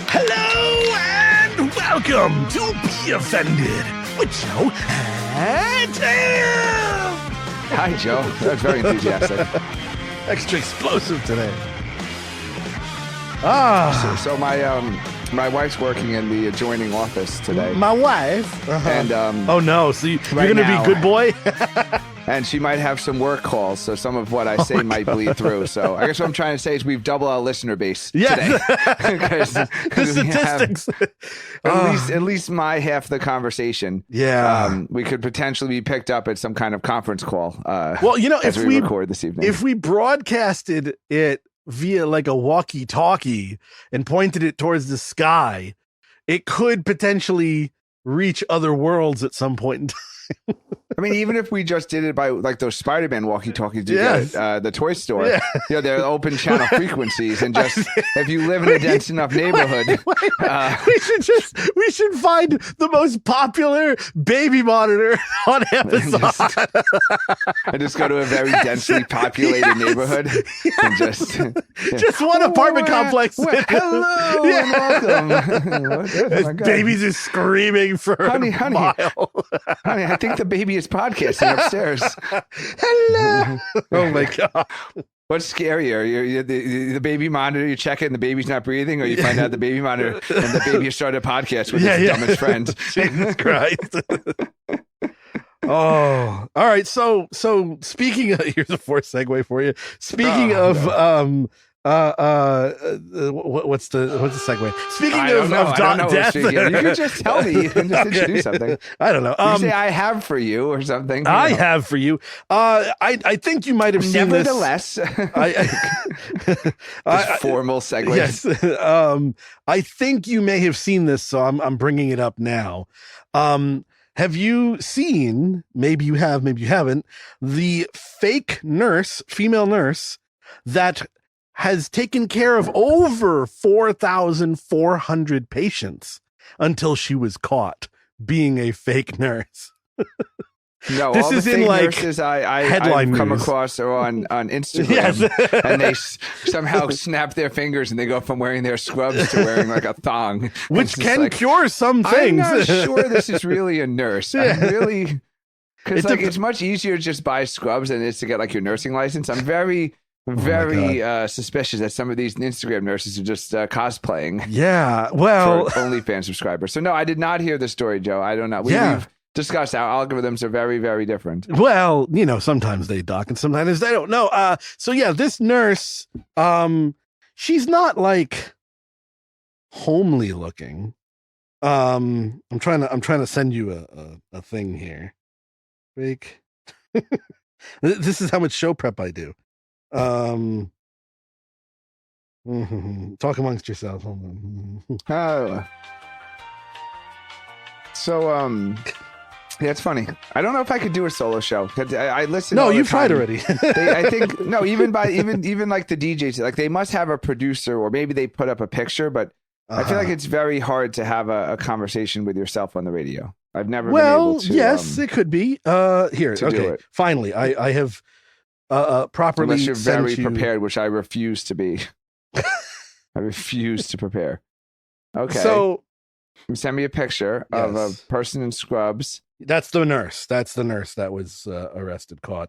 Hello and welcome to Be Offended with Joe and Tim. Hi, Joe. That was very enthusiastic. Extra explosive today. So my wife's working in the adjoining office today. My wife. And oh no! So you're right gonna now, be good boy. and she might have some work calls, so some of what I say might bleed through. So I guess what I'm trying to say is we've doubled our listener base today. The statistics. At least my half of the conversation. Yeah. We could potentially be picked up at some kind of conference call. Well, as we record this evening. If we broadcasted it via like a walkie-talkie and pointed it towards the sky, it could potentially reach other worlds at some point in time. I mean, even if we just did it by like those Spider-Man walkie-talkies Yes. at the toy store, Yeah. They're open channel frequencies, and just if you live in a dense enough neighborhood, we should find the most popular baby monitor on Amazon. and just go to a very densely populated neighborhood and just one apartment complex. Hello and welcome. Babies are screaming for honey, a mile. honey, I think the baby is podcasting upstairs. Hello. Oh my god. What's scarier? You're the baby monitor, you check it and the baby's not breathing, or you find out the baby monitor and the baby started a podcast with his dumbest friend. Jesus Christ. Oh, all right. So speaking of, here's a forced segue for you. Speaking of, what's the segue? Speaking of death, you can just tell me. You can just introduce something. I don't know. You say I have for you or something. I have for you. I think you might have seen Nevertheless, this. Formal segue. Yes. I think you may have seen this, so I'm bringing it up now. Have you seen, maybe you have, maybe you haven't, the fake nurse, female nurse, that has taken care of over 4,400 patients until she was caught being a fake nurse? No, this all is the in fake like nurses I've come news. across are on Instagram, Yes. and they somehow snap their fingers and they go from wearing their scrubs to wearing like a thong, which can cure some things. I'm not sure this is really a nurse. Yeah. I'm really, because it's much easier to just buy scrubs than it is to get like your nursing license. I'm very suspicious that some of these Instagram nurses are just cosplaying. Yeah, well, for OnlyFans subscribers. So no, I did not hear the story, Joe. I don't know. We've discussed how algorithms are very, very different. Well, sometimes they dock and sometimes they don't. No, so yeah, this nurse, she's not like homely looking. I'm trying to send you a thing here. Fake. This is how much show prep I do. Talk amongst yourselves. Yeah, it's funny. I don't know if I could do a solo show. I listen. No, you've tried already. I think no. Even like the DJs, like they must have a producer, or maybe they put up a picture. But I feel like it's very hard to have a conversation with yourself on the radio. I've never been able to. Yes, it could be. Here, okay. Finally, I have properly. Unless you're very prepared, which I refuse to be. I refuse to prepare. Okay. So send me a picture of a person in scrubs. That's the nurse. That's the nurse that was arrested, caught.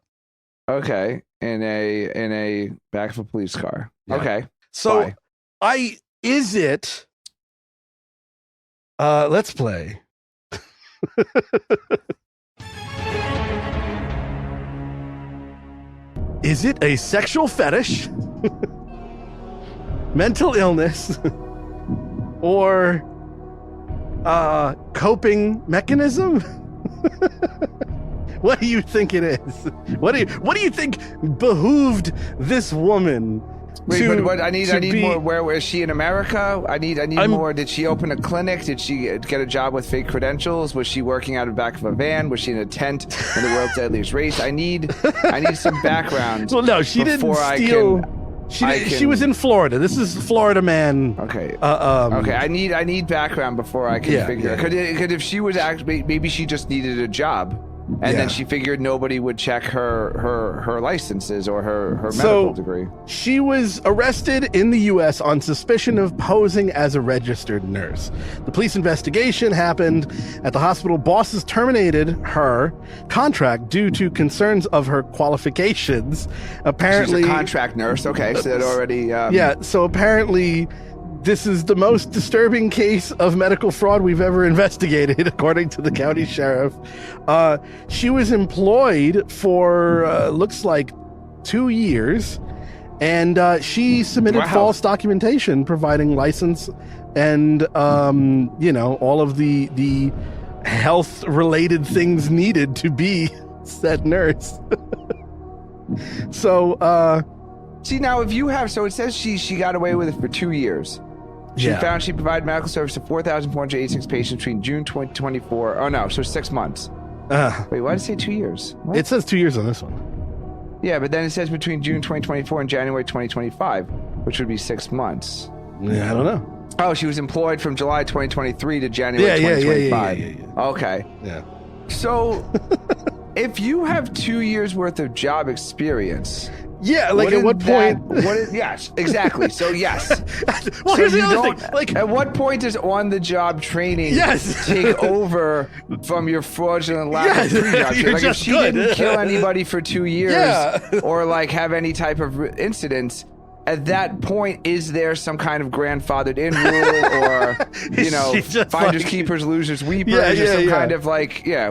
Okay, in a back of a police car. Yeah. Okay, so is it? Let's play. Is it a sexual fetish, mental illness, or coping mechanism? What do you think it is? What do you think behooved this woman? Wait, but what I need more. Where is she in America? I need more. Did she open a clinic? Did she get a job with fake credentials? Was she working out of the back of a van? Was she in a tent in the world's deadliest race? I need some background. Well, no, she didn't steal. She was in Florida. This is Florida man. Okay. Okay. I need background before I can figure. Because if she was actually, maybe she just needed a job. And then she figured nobody would check her licenses or her medical degree. She was arrested in the U.S. on suspicion of posing as a registered nurse. The police investigation happened at the hospital. Bosses terminated her contract due to concerns of her qualifications. Apparently, she's a contract nurse. Okay, so that already. So apparently, this is the most disturbing case of medical fraud we've ever investigated, according to the county sheriff. She was employed for, looks like 2 years, and she submitted false documentation providing license and, all of the health-related things needed to be said nurse. So, see, now, if you have... So it says she got away with it for 2 years. She found she provided medical service to 4,486 patients between June 2024. Oh, no, so 6 months. Wait, why did it say 2 years? What? It says 2 years on this one. Yeah, but then it says between June 2024 and January 2025, which would be 6 months. Yeah, I don't know. Oh, she was employed from July 2023 to January 2025. Yeah. Okay. Yeah. So, if you have 2 years worth of job experience... Yeah, like at what point? Yes, exactly. So yes. Well, here's the other thing. Like, at what point does on-the-job training take over from your fraudulent lack of pre-job training? Like, if she didn't kill anybody for 2 years, or like have any type of incidents, at that point, is there some kind of grandfathered in rule, or finders keepers, losers weepers, or some kind of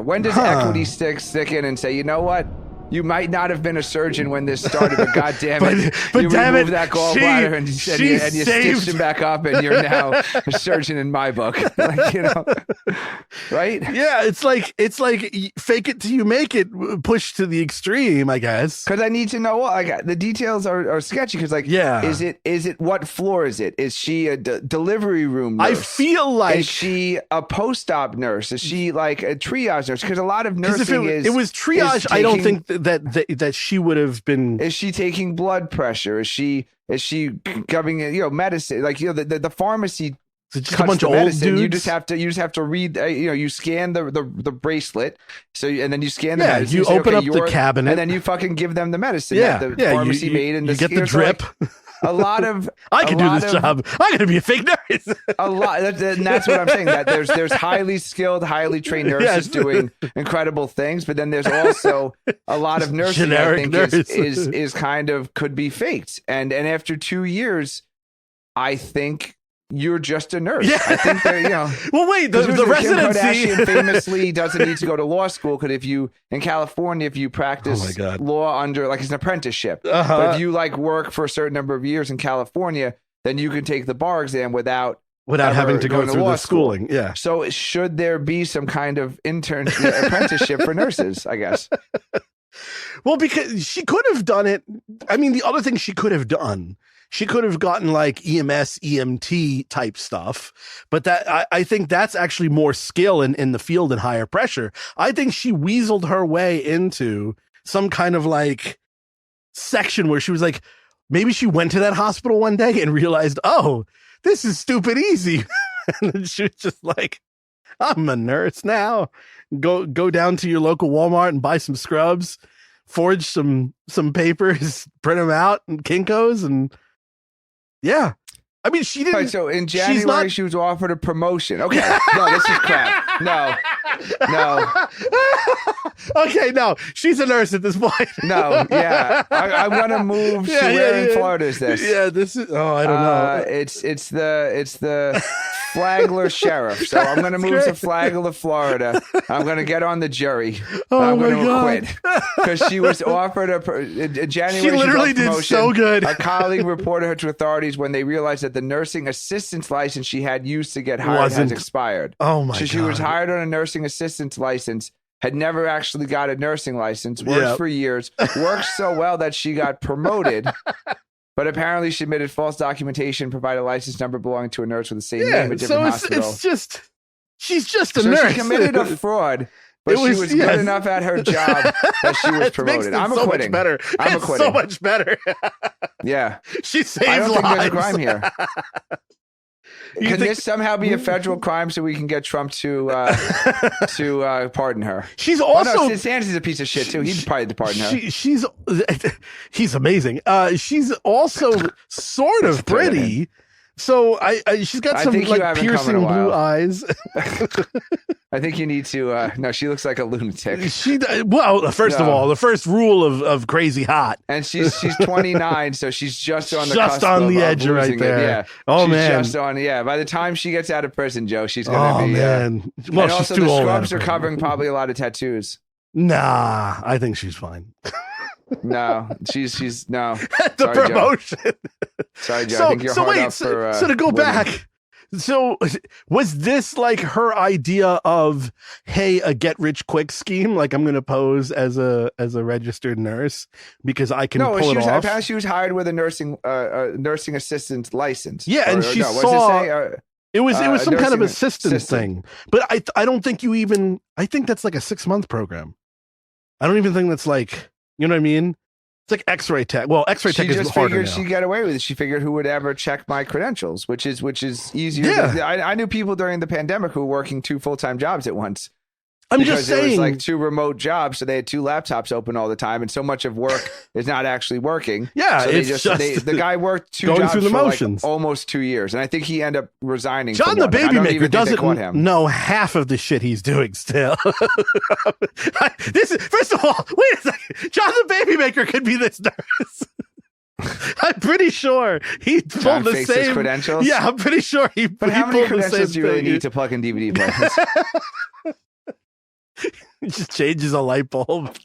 when does equity stick in and say, you know what? You might not have been a surgeon when this started, but goddamn it, you removed that gallbladder and you stitched him back up, and you're now a surgeon in my book. Right? Yeah, it's like fake it till you make it, pushed to the extreme, I guess. Because I need to know the details are sketchy. Because is it what floor is it? Is she a delivery room nurse? I feel like is she a post-op nurse? Is she like a triage nurse? Because a lot of nursing it was triage. I don't think that she would have been. Is she taking blood pressure? Is she giving medicine? The pharmacy. It's just a bunch of old dudes. You just have to read. You scan the bracelet. And then you scan the medicine. You open up the cabinet, and then you fucking give them the medicine that the pharmacy made. And you get the drip. A lot of I can do this job. I'm going to be a fake nurse. A lot, and that's what I'm saying. That there's highly skilled, highly trained nurses doing incredible things, but then there's also a lot of nursing I think is kind of could be faked. And after 2 years, I think you're just a nurse. Yeah. I think that Well, wait, the residency. Kim Kardashian famously doesn't need to go to law school because in California, if you practice law under it's an apprenticeship, but if you work for a certain number of years in California, then you can take the bar exam without having to go through the schooling. Yeah. So should there be some kind of apprenticeship for nurses? I guess. Well, because she could have done it. I mean, the other thing she could have done. She could have gotten EMS, EMT type stuff, but that I think that's actually more skill in the field and higher pressure. I think she weaseled her way into some kind of section where she was maybe she went to that hospital one day and realized, oh, this is stupid easy. And then she was just I'm a nurse now. Go down to your local Walmart and buy some scrubs, forge some papers, print them out and Kinko's and. Yeah. I mean, she didn't. Right, so in January, she was offered a promotion. Okay. No, this is crap. No. Okay, no. She's a nurse at this point. No, yeah. I'm going to move to where in Florida is this? Yeah, this is, I don't know. It's the Flagler Sheriff. So I'm going to move to Flagler, Florida. I'm going to get on the jury. I'm going to quit. Because she was offered in January. She literally did so good. A colleague reported her to authorities when they realized that the nursing assistant's license she had used to get hired has expired. Oh my God. So she was hired on a nursing assistant's license, had never actually got a nursing license, worked for years, worked so well that she got promoted. But apparently she submitted false documentation, provided a license number belonging to a nurse with the same name at different hospital. She's just a nurse. She committed a fraud, but she was good enough at her job that she was promoted. I'm acquitting. I'm acquitting. So much better. Yeah. She saved I don't lives. think there's a crime here. Can this somehow be a federal crime so we can get Trump to pardon her? She's also DeSantis is a piece of shit too. He'd probably pardon her. He's amazing. She's also sort of pretty. So she's got some like piercing blue eyes. I think you need to. No, she looks like a lunatic. First of all, the first rule of crazy hot, and she's 29, so she's just on the edge right there. Yeah. Oh, man. Just on. Yeah. By the time she gets out of prison, Joe, she's gonna be. Man. Well, and she's also too the old. scrubs are covering probably a lot of tattoos. Nah, I think she's fine. No, she's no. The promotion. Joe. Sorry, Joe. I think you're hard up for. So to go women. back. So was this like her idea of, hey, a get rich quick scheme? Like I'm going to pose as a registered nurse because I can pull it off. Apparently she was hired with a nursing assistant license. Yeah, and she saw it was some kind of assistant thing. But I don't think I think that's like a 6-month program. I don't even think that's like, you know what I mean? It's like X-ray tech. Well, X-ray tech is harder now. She figured she'd get away with it. She figured who would ever check my credentials, which is easier. Yeah. I knew people during the pandemic who were working 2 full-time jobs at once. I'm just saying. It was like 2 remote jobs, so they had 2 laptops open all the time, and so much of work is not actually working. Yeah, so the guy worked 2 jobs through the for motions. Like almost 2 years, and I think he ended up resigning. John the Baby Maker doesn't know half of the shit he's doing still. First of all, wait a second. John the Baby Maker could be this nurse. I'm pretty sure he pulled the same his credentials. Yeah, I'm pretty sure he. But how many credentials do you really need to plug in DVD players? It just changes a light bulb.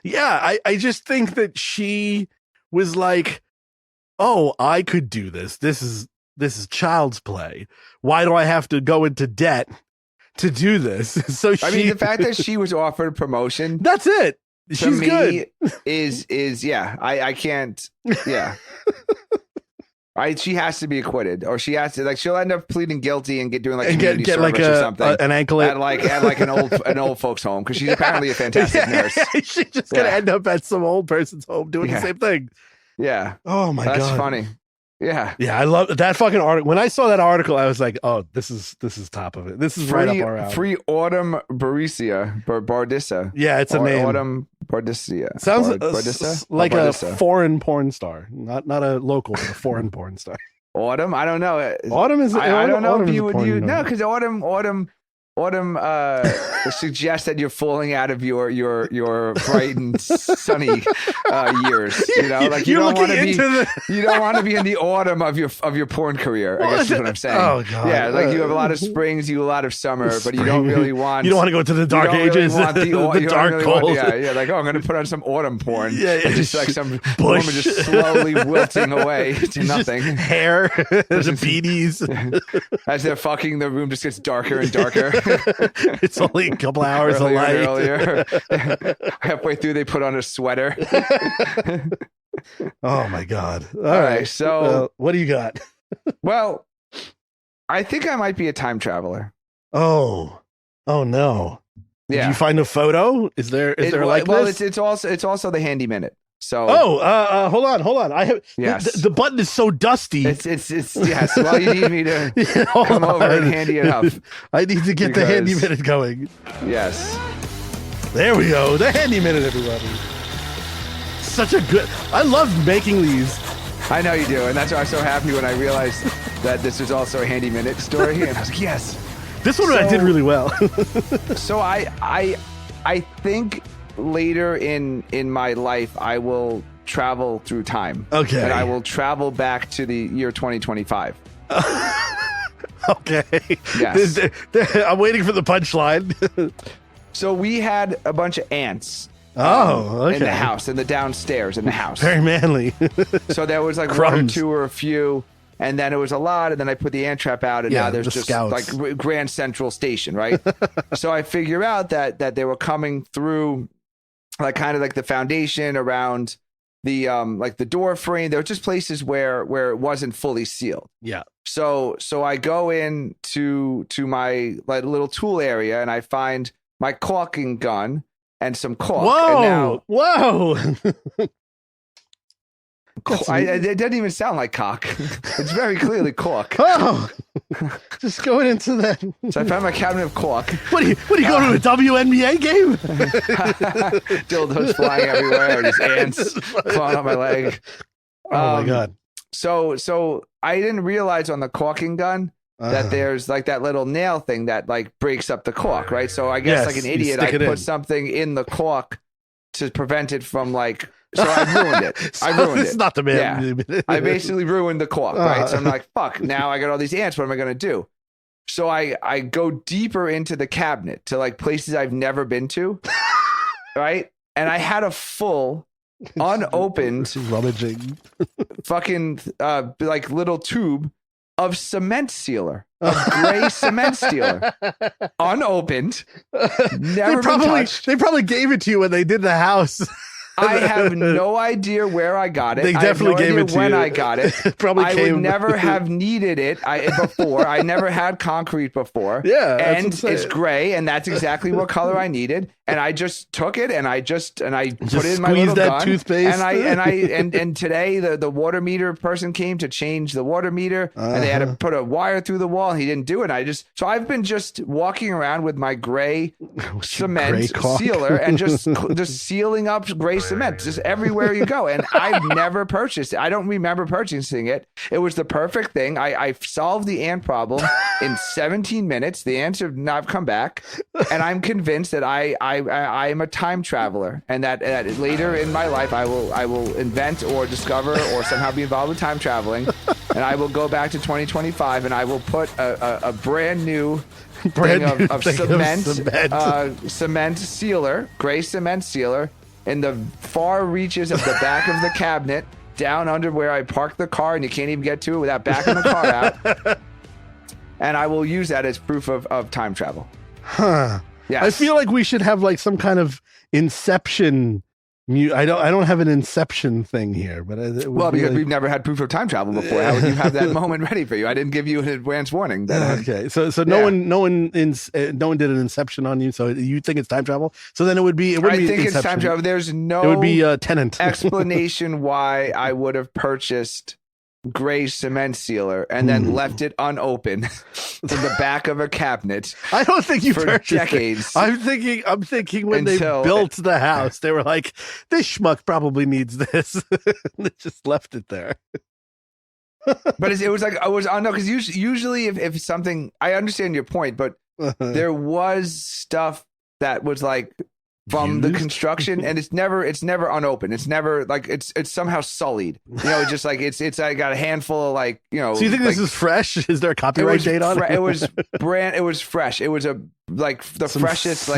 Yeah, I just think that she was like, oh, I could do this. This is child's play. Why do I have to go into debt to do this? So I mean, the fact that she was offered a promotion. That's it. She's good. Is yeah. I can't. Yeah. She has to be acquitted, or she has to she'll end up pleading guilty and doing like community service like or something, an anklet at like an old folks home, because she's apparently a fantastic nurse. She's just gonna end up at some old person's home doing the same thing. Yeah. Oh my god, that's funny. Yeah. Yeah, I love that fucking article. When I saw that article, I was like, oh, this is top of it. This is right up our alley. Free Autumn Bardissa. Yeah, it's a name. Autumn Bardissa. Sounds like Bardissa. A foreign porn star. Not a local, but a foreign porn star. Autumn? I don't know. Autumn is I don't know if you would no, because Autumn suggests that you're falling out of your bright and sunny years. You know, like you don't want to be. You don't want to be in the autumn of your porn career. I guess is what I'm saying. Oh god. Yeah, like you have a lot of springs, you have a lot of summer, but you don't really want. You don't want to go to the dark ages, the dark cold. Yeah, like I'm going to put on some autumn porn. Yeah, just like some woman just slowly wilting away to nothing. Hair, the beanies. As they're fucking, the room just gets darker and darker. It's only a couple hours of light. Earlier. Halfway through, they put on a sweater. Oh my god! All right, so what do you got? Well, I think I might be a time traveler. Oh no! Yeah. Did you find a photo? Is there this? Well, it's also the handy minute. So hold on. I have the button is so dusty. It's yes. Well, you need me to come over and handy it up. I need to get the handy minute going. Yes. There we go. The handy minute, everybody. Such a good. I love making these. I know you do, and that's why I'm so happy when I realized that this was also a handy minute story, and I was like, yes. This one I did really well. So I think later in my life I will travel through time. Okay. And I will travel back to the year 2025. Okay. Yes. I'm waiting for the punchline. So we had a bunch of ants. Okay. In the house, in the downstairs, in the house. Very manly. So there was like Crumbs. 1 or 2 or a few, and then it was a lot, and then I put the ant trap out, and now there's just scouts. like Grand Central Station, right? So I figure out that they were coming through, like kind of like the foundation around the like the door frame. There were just places where it wasn't fully sealed. Yeah. So I go in to my like little tool area, and I find my caulking gun and some caulk. Whoa! And now, Whoa! it doesn't even sound like cock. It's very clearly cork. Oh, just going into that. So I found my cabinet of cork. What do you go to a WNBA game? Dildos flying everywhere, just ants clawing on my leg. Oh my God. So I didn't realize on the caulking gun that there's like that little nail thing that like breaks up the cork, right? So I guess like an idiot, I put something in the cork to prevent it from like. So I ruined it. I ruined it. It's not the man. Yeah. I basically ruined the cork, right? So I'm like, fuck. Now I got all these ants. What am I gonna do? So I go deeper into the cabinet to like places I've never been to, right? And I had a full unopened rummaging fucking like little tube of cement sealer, of gray cement sealer, unopened, never been touched. They probably gave it to you when they did the house. I have no idea where I got it. They definitely gave it to you. When I got it. Probably I would never have needed it before. I never had concrete before. Yeah, and it's gray, and that's exactly what color I needed. And I just took it and I put it in my little gun. Toothpaste. And today the water meter person came to change the water meter, and they had to put a wire through the wall. And he didn't do it. So I've been just walking around with my gray cement sealer and just sealing up gray cement just everywhere you go. And I've never purchased it. I don't remember purchasing it. It was the perfect thing. I solved the ant problem in 17 minutes. The ants have not come back, and I'm convinced that I am a time traveler, and that later in my life I will invent or discover or somehow be involved with time traveling, and I will go back to 2025 and I will put a brand new thing of cement sealer, gray cement sealer, in the far reaches of the back of the cabinet, down under where I parked the car, and you can't even get to it without backing the car out. And I will use that as proof of time travel. Huh. Yes. I feel like we should have like some kind of Inception. I don't have an Inception thing here, but because we've never had proof of time travel before. How would you have that moment ready for you? I didn't give you an advance warning. Okay, so no one did an Inception on you, so you think it's time travel? So then it would be. I think it's time travel. There's no. It would be Tenant explanation why I would have purchased gray cement sealer and then left it unopened in the back of a cabinet. I don't think you for purchased decades. It. I'm thinking when they built the house, they were like, "This schmuck probably needs this." They just left it there. But it was like no, because usually if something, I understand your point, but there was stuff that was like from the construction, and it's never unopened. It's never like it's somehow sullied. Just like it's I got a handful of like. So you think this is fresh? Is there a copyright date on it? It was it was fresh. It was the freshest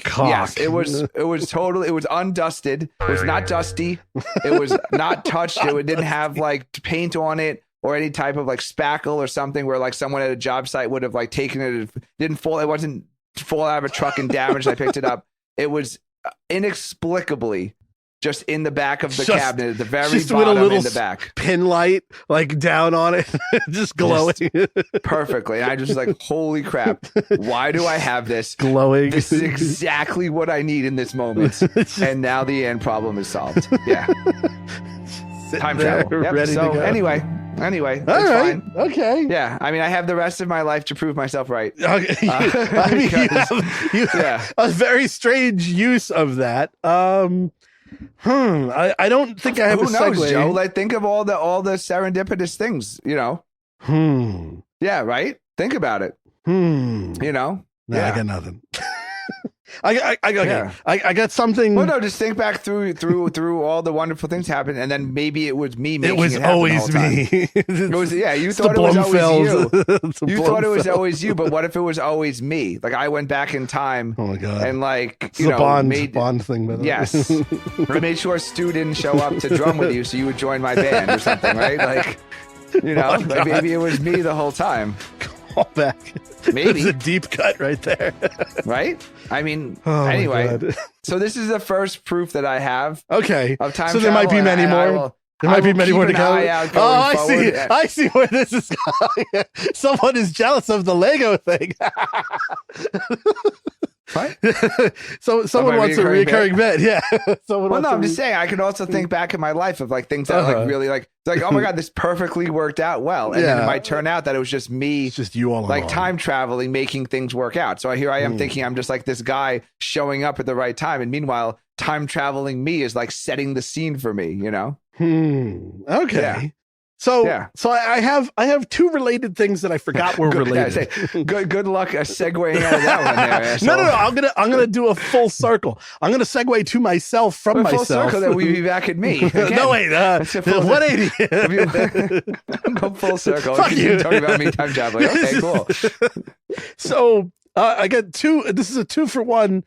cock. Yes, it was totally. It was undusted. It was not dusty. It was not touched. It didn't have like paint on it or any type of like spackle or something where like someone at a job site would have like taken it. Didn't fall. It wasn't fall out of a truck and damaged. I picked it up. It was inexplicably just in the back of the cabinet at the very bottom in the back. Pin light like down on it, just glowing. Perfectly. And I just was like, holy crap. Why do I have this? Glowing. This is exactly what I need in this moment. And now the end problem is solved. Yeah. Time travel. Yep. Ready to go. Anyway, all it's right. fine. Okay. Yeah. I mean, I have the rest of my life to prove myself right. Okay. You have a very strange use of that. I don't think I have Who a knows, segue. Joe? Like, think of all the serendipitous things, Yeah, right? Think about it. No, Yeah. I got nothing. I got something. Well, no, just think back through all the wonderful things happened, and then maybe it was me making it was it happen always the whole me. It was, you thought it was always you. You thought it was always you, but what if it was always me? Like I went back in time. Oh my God! And like it's the Bond thing, by the way. Yes, I made sure Stu didn't show up to drum with you, so you would join my band or something, right? Like, like maybe it was me the whole time. Call back. Maybe it's a deep cut right there. Right? I mean, anyway. So this is the first proof that I have. Okay. Of time so there might be many more. There might be many more to come. I see where this is going. Someone is jealous of the Lego thing. What? So someone wants a recurring bit. Yeah. I'm just saying I can also think back in my life of like things that like really like oh my God, this perfectly worked out well. And then it might turn out that it was just me. It's just you all like along. Time traveling, making things work out. So here I am thinking I'm just like this guy showing up at the right time. And meanwhile, time traveling me is like setting the scene for me, you know? Okay. Yeah. So I have two related things that I forgot were related. Good luck segueing out of that one there. No. I'm gonna do a full circle. I'm gonna segue to myself from myself. Full circle, then we be back at me. Again. No wait, 180. Go full circle. Fuck you. Talking about me time traveling. Okay, cool. So I got two. This is a 2-for-1.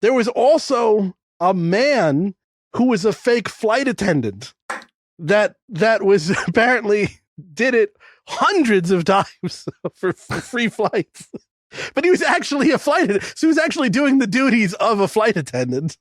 There was also a man who was a fake flight attendant that was apparently did it hundreds of times for free flights. But he was actually a flight attendant. So he was actually doing the duties of a flight attendant.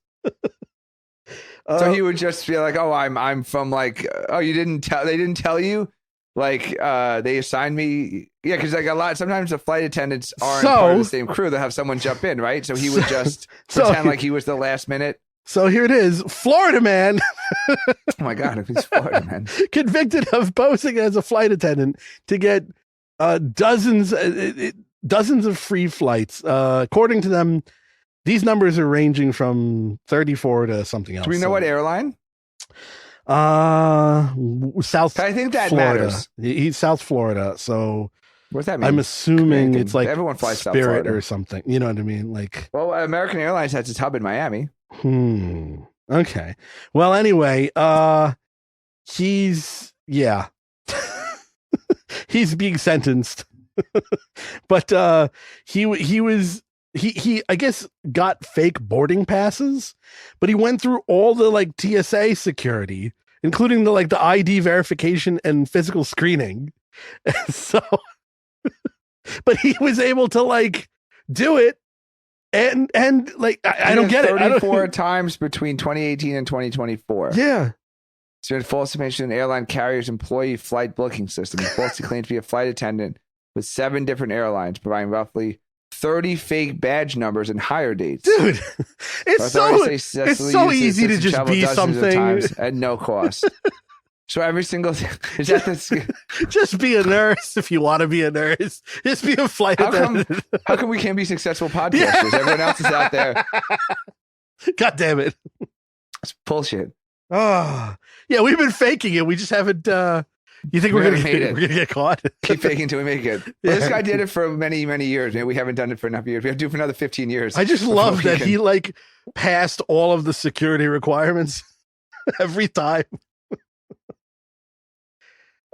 So he would just be like, "Oh, I'm from like, oh, they didn't tell you, like, they assigned me, yeah, because like sometimes the flight attendants aren't part of the same crew. They'll have someone jump in, right? So he would just pretend like he was the last minute." So here it is, Florida man. Oh my God, if he's Florida man. Convicted of posing as a flight attendant to get dozens of free flights. According to them, these numbers are ranging from 34 to something else. Do we know what airline? South. I think that Florida. matters. He's South Florida, so what's that mean? I'm assuming it's like everyone flies South Spirit Florida or something. You know what I mean? Like, well, American Airlines has its hub in Miami. Okay. Well, anyway, he's he's being sentenced. But he I guess got fake boarding passes, but he went through all the like TSA security, including the ID verification and physical screening. So but he was able to like do it. And like I don't get 34 times between 2018 and 2024. Yeah. So false information in airline carrier's employee flight booking system. He falsely claimed to be a flight attendant with 7 different airlines, providing roughly 30 fake badge numbers and hire dates. Dude, it's so easy to just be something at no cost. So every single is that this? Just be a nurse if you want to be a nurse. Just be a flight attendant. How come we can't be successful podcasters? Everyone else is out there. God damn it! It's bullshit. Oh, yeah, we've been faking it. We just haven't. You think we're gonna get caught? Keep faking until we make it. Well, this guy did it for many years. Maybe we haven't done it for enough years. We have to do it for another 15 years. I just love that he like passed all of the security requirements every time.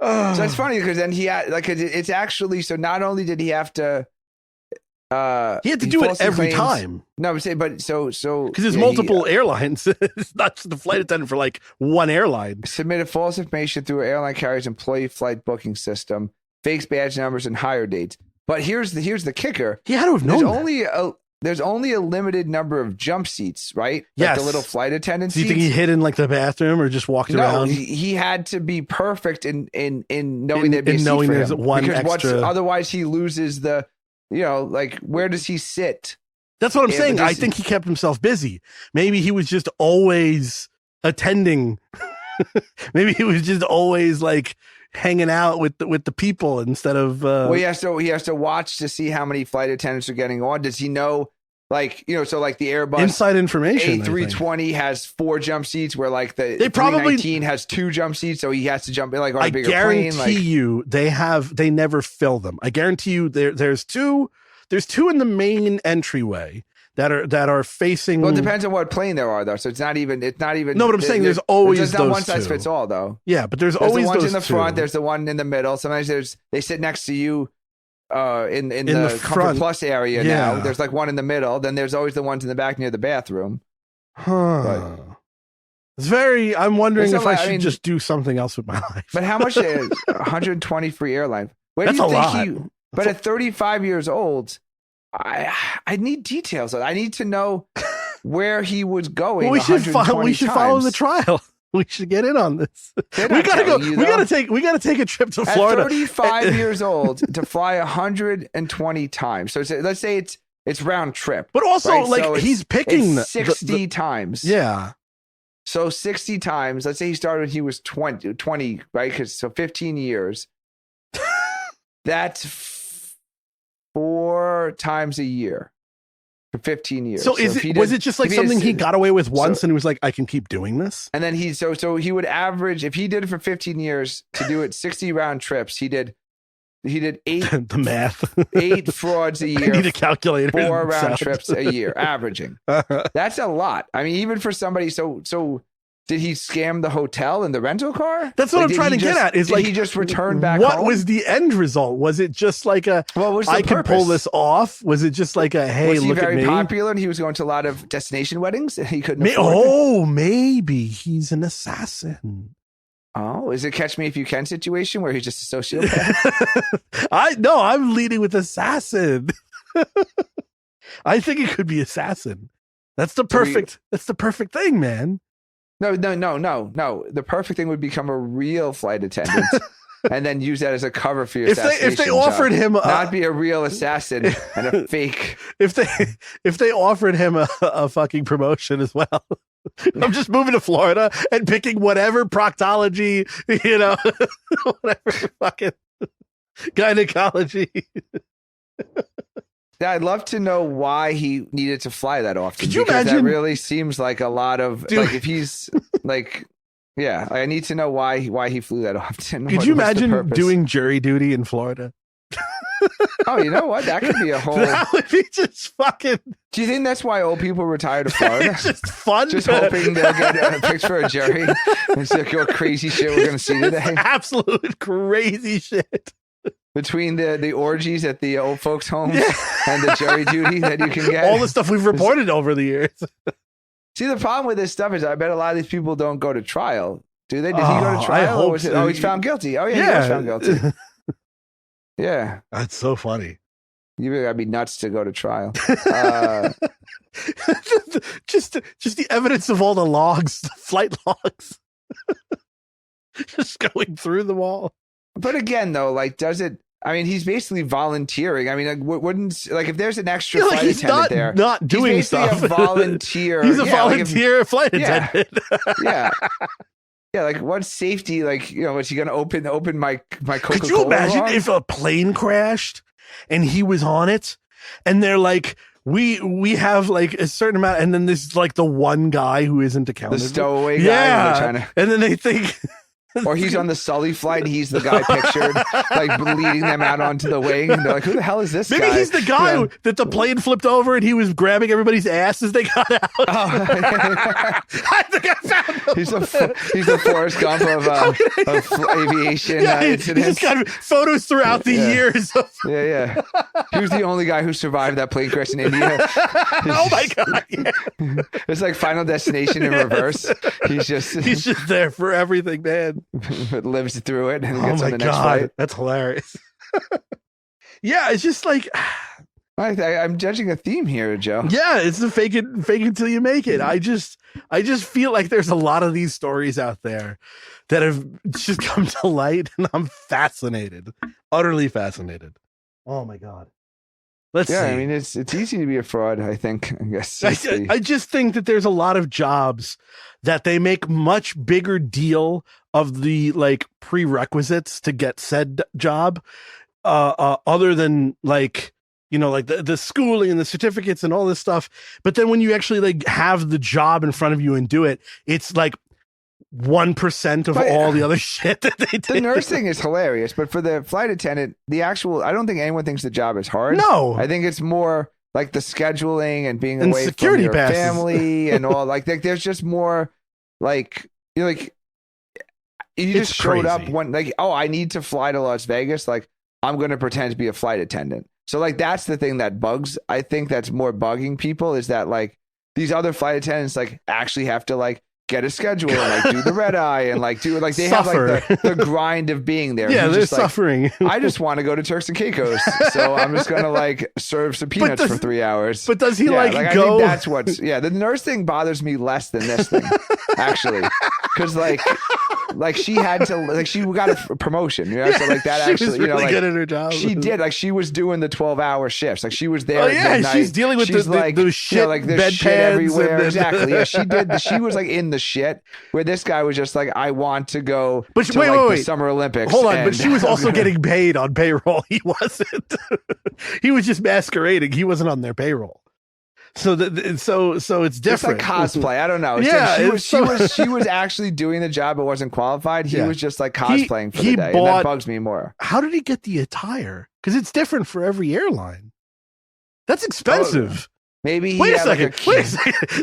So it's funny because then he had like it's actually so not only did he have to he had to do it every time. No, I'm saying, but so because there's multiple airlines. It's not just the flight attendant for like one airline. Submitted false information through airline carrier's employee flight booking system, fakes badge numbers and hire dates. But here's the kicker. He had to have known there's only a limited number of jump seats, right? Yes. Like the little flight attendant seats. Do you think he hid in like the bathroom or just walked around? No, he had to be perfect in knowing there'd be a seat knowing for there's him. one because extra. Otherwise he loses the, like where does he sit? That's what I'm saying. I think he kept himself busy. Maybe he was just always attending. Maybe he was just always like hanging out with the people instead of well, he has to watch to see how many flight attendants are getting on. Does he know, like, so like the Airbus inside information A320 has 4 jump seats where like the 319 has 2 jump seats, so he has to jump in like on a bigger plane. I guarantee you they never fill them. I guarantee you there's two in the main entryway that are facing. Well, it depends on what plane there are, though. So it's not even. No, but I'm saying there's always there's not those one size two. fits all, though. Yeah, but there's the always ones those in the two. front. There's the one in the middle. Sometimes they sit next to you. In the Comfort front. Plus area now. There's like one in the middle. Then there's always the ones in the back near the bathroom. Huh. It's very. I'm wondering if I should just do something else with my life. But how much is 120 free airline? Where That's do you a think lot. But at 35 years old, I need details. I need to know where he was going. Well, we should follow the trial. We should get in on this. We gotta go. We gotta take a trip to Florida. At 35 years old to fly 120 times. So let's say it's It's round trip. But also, right? like, so he's picking 60 times. Yeah. So 60 times. Let's say he started when he was 20, right? So 15 years. That's 4 times a year for 15 years. So was it just like something he got away with once and he was like, I can keep doing this? And then so he would average, if he did it for 15 years to do it 60 round trips, he did 8 the math 8 frauds a year. I need a calculator. 4 round trips a year, averaging. That's a lot. I mean, even for somebody. So did he scam the hotel and the rental car? That's what I'm trying to get at. Is like, he just returned back what home? was the end result? Was it just like I can pull this off? Was it just like a, hey, look at me? Was he very popular and he was going to a lot of destination weddings and he couldn't afford it? Maybe he's an assassin. Oh, is it Catch Me If You Can situation where he's just a sociopath? I'm leading with assassin. I think it could be assassin. That's the perfect thing, man. No. The perfect thing would become a real flight attendant and then use that as a cover for your assassination if they offered him not be a real assassin and a fake. If they offered him a fucking promotion as well. I'm just moving to Florida and picking whatever proctology, whatever fucking gynecology. I'd love to know why he needed to fly that often. Could you imagine? That really seems like a lot of like if he's like, yeah, I need to know why he flew that often. Could you imagine doing jury duty in Florida? Oh, you know what? That could be a whole. That would be just fucking. Do you think that's why old people retire to Florida? It's just fun. Just hoping they'll get picked for a jury. It's like what crazy shit we're going to see today. Absolute crazy shit. Between the orgies at the old folks' homes and the jury duty that you can get. All the stuff we've reported over the years. See, the problem with this stuff is I bet a lot of these people don't go to trial. Do they? Did he go to trial? I hope so. Oh, he's found guilty. Oh, yeah, he was found guilty. Yeah. That's so funny. You really gotta be nuts to go to trial. Just the evidence of all the logs, the flight logs. Just going through them all. But again, though, like, does it? I mean, he's basically volunteering. I mean, like, wouldn't like if there's an extra flight attendant there, not doing he's stuff. A volunteer. He's a volunteer flight attendant. Yeah. Yeah, like what safety? Like, was he going to open my Coca-Cola? Could you imagine if a plane crashed and he was on it, and they're like, we have like a certain amount, and then there's like the one guy who isn't accounted. The stowaway guy. And then they think. Or he's on the Sully flight and he's the guy pictured like leading them out onto the wing. And they're like, who the hell is this guy? Maybe he's the guy that the plane flipped over and he was grabbing everybody's ass as they got out. Oh, I think I found him. He's the Forrest Gump of aviation incidents. He just got photos throughout the years. Yeah. He was the only guy who survived that plane crash in India. Oh my God. Yeah. It's like Final Destination in reverse. He's just there for everything, man. But lives through it and gets on the next flight. That's hilarious. Yeah, it's just like I'm judging a theme here, Joe. Yeah, it's the fake it till you make it. I just feel like there's a lot of these stories out there that have just come to light, and I'm fascinated, utterly fascinated. Oh my God. Let's see. I mean, it's easy to be a fraud, I think. I guess. I just think that there's a lot of jobs that they make much bigger deal of the like prerequisites to get said job, other than like, like the schooling and the certificates and all this stuff. But then when you actually like have the job in front of you and do it, it's like 1% of all the other shit that they do. The nursing is hilarious, but for the flight attendant, I don't think anyone thinks the job is hard. No, I think it's more like the scheduling and being and away security from your passes. family and all. Like there's just more like you just showed up one like, oh, I need to fly to Las Vegas. Like I'm going to pretend to be a flight attendant. So like that's the thing that bugs. I think that's more bugging people is that like these other flight attendants like actually have to like get a schedule and like do the red eye and like do like they Suffer. have like the grind of being there. Yeah, they're just, suffering. I just want to go to Turks and Caicos, so I'm just gonna like serve some peanuts for 3 hours. But does he go? I think that's what's the nurse thing bothers me less than this thing actually, because like like she had to, like she got a promotion, you know, so like that actually, was really, you know, like good at her job. She did, like she was doing the 12-hour shifts, like she was there. Oh yeah, she's dealing with those shit, you know, like bed shit everywhere. Exactly. Yeah, she did. She was like in the shit. Where this guy was just like, I want to go to the Summer Olympics. Hold on, but she was also getting paid on payroll. He wasn't. He was just masquerading. He wasn't on their payroll. So it's different. It's like cosplay. I don't know. It's she was actually doing the job but wasn't qualified. He was just like cosplaying for the day. And that bugs me more. How did he get the attire? Because it's different for every airline. That's expensive. Maybe wait a second.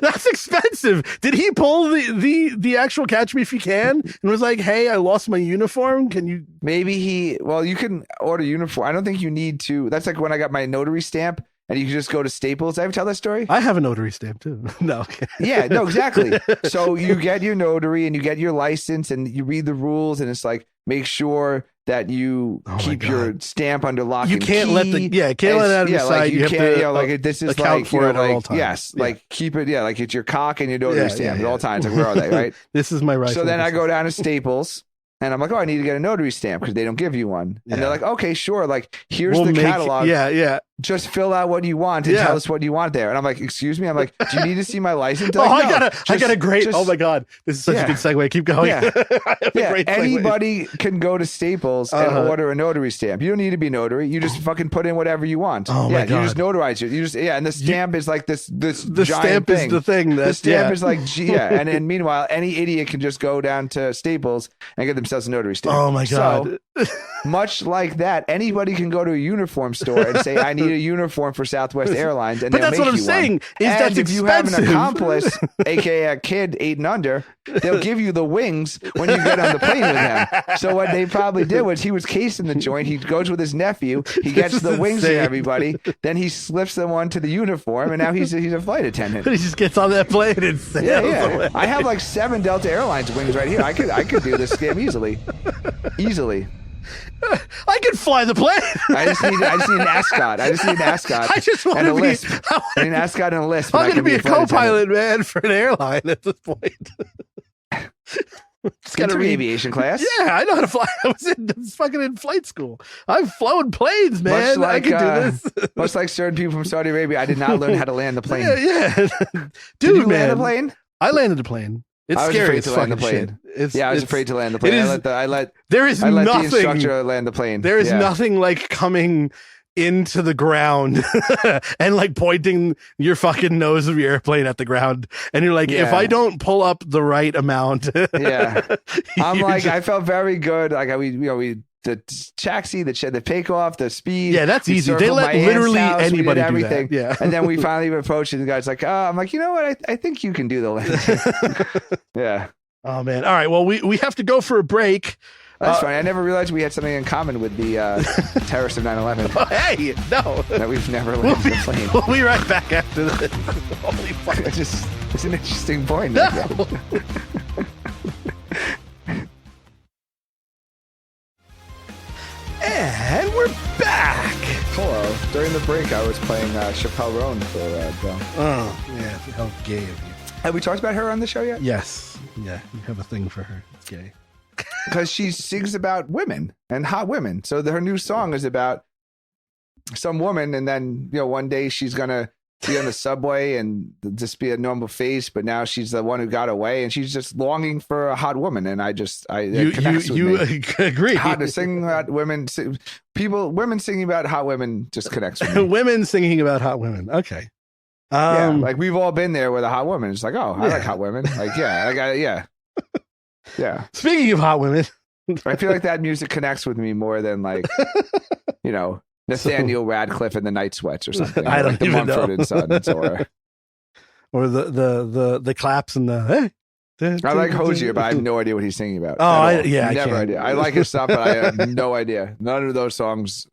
That's expensive. Did he pull the actual Catch Me If You Can and was like, "Hey, I lost my uniform. Can you?" Maybe you can order uniform. I don't think you need to. That's like when I got my notary stamp. And you can just go to Staples. Did I ever tell that story? I have a notary stamp too. No. Yeah, no, exactly. So you get your notary and you get your license and you read the rules and it's like, make sure that you keep your stamp under lock and key. You can't let can't let it out of your sight. You have to this is account for it at all times. Yes, like keep it. Yeah, like it's your cock and your notary stamp at all times. Like where are they? Right. This is my right. So then I go down to Staples. And I'm like, I need to get a notary stamp because they don't give you one. And they're like, okay, sure. Like, here's the catalog. Yeah. Just fill out what you want and tell us what you want there. And I'm like, excuse me? I'm like, do you need to see my license? I got a great, oh my God. This is such a good segue. Keep going. Yeah. Anybody can go to Staples and order a notary stamp. You don't need to be notary. You just fucking put in whatever you want. Oh my God. You just notarize it. You just, and the stamp is like this the giant stamp thing. Is the thing. The stamp is like, and meanwhile, any idiot can just go down to Staples and get themselves a notary stamp. Oh my God. So, much like that, anybody can go to a uniform store and say, I need a uniform for Southwest Airlines. And but that's what I'm saying. That's if you have an accomplice, aka a kid 8 and under, they'll give you the wings when you get on the plane with them. So what they probably did was he was casing the joint. He goes with his nephew. He gets the wings to everybody. Then he slips them onto the uniform, and now he's a flight attendant. He just gets on that plane and sails away. I have like 7 Delta Airlines wings right here. I could do this scam easily. I can fly the plane. I just need an ascot. I just want a lisp. I need an ascot and a lisp. I'm going to be a co-pilot, man, for an airline at this point. It's got an aviation class. Yeah, I know how to fly. I was fucking in flight school. I've flown planes, man. I can do this. Much like certain people from Saudi Arabia, I did not learn how to land the plane. Yeah. Did you land a plane? I landed a plane. It's scary as fucking shit. I was afraid to land the plane. I let the instructor land the plane. There is nothing like coming into the ground and like pointing your fucking nose of your airplane at the ground, and you're like, if I don't pull up the right amount, I felt very good. Like we the taxi, the takeoff, the speed. Yeah, that's easy. They let literally anybody do that. Yeah. And then we finally approached and the guy's like, I'm like, you know what? I think you can do the landing. Yeah. Oh man. All right. Well, we have to go for a break. That's funny. I never realized we had something in common with the terrorists of 9/11. Oh, hey, no. That we've never landed a plane. We'll be right back after this. Holy fuck. It's an interesting point. No. And we're back. Hello. During the break, I was playing Chappelle Roan for Bill. Oh, yeah. How gay of you. Have we talked about her on the show yet? Yes. Yeah, you have a thing for her. It's gay. Because she sings about women and hot women. So her new song is about some woman, and then one day she's gonna be on the subway and just be a normal face, but now she's the one who got away, and she's just longing for a hot woman. And it connects with me. Agree. Hot singing about women, women singing about hot women just connects with me. Women singing about hot women. Okay. Like we've all been there with a hot woman. It's like, I like hot women. Like, yeah. Speaking of hot women, I feel like that music connects with me more than like, Nathaniel Radcliffe and the Night Sweats or something. I don't even know. The Mumford & Sons or the claps and the hey. I like Hosier, but I have no idea what he's singing about. Oh, I never idea. I like his stuff, but I have no idea. None of those songs.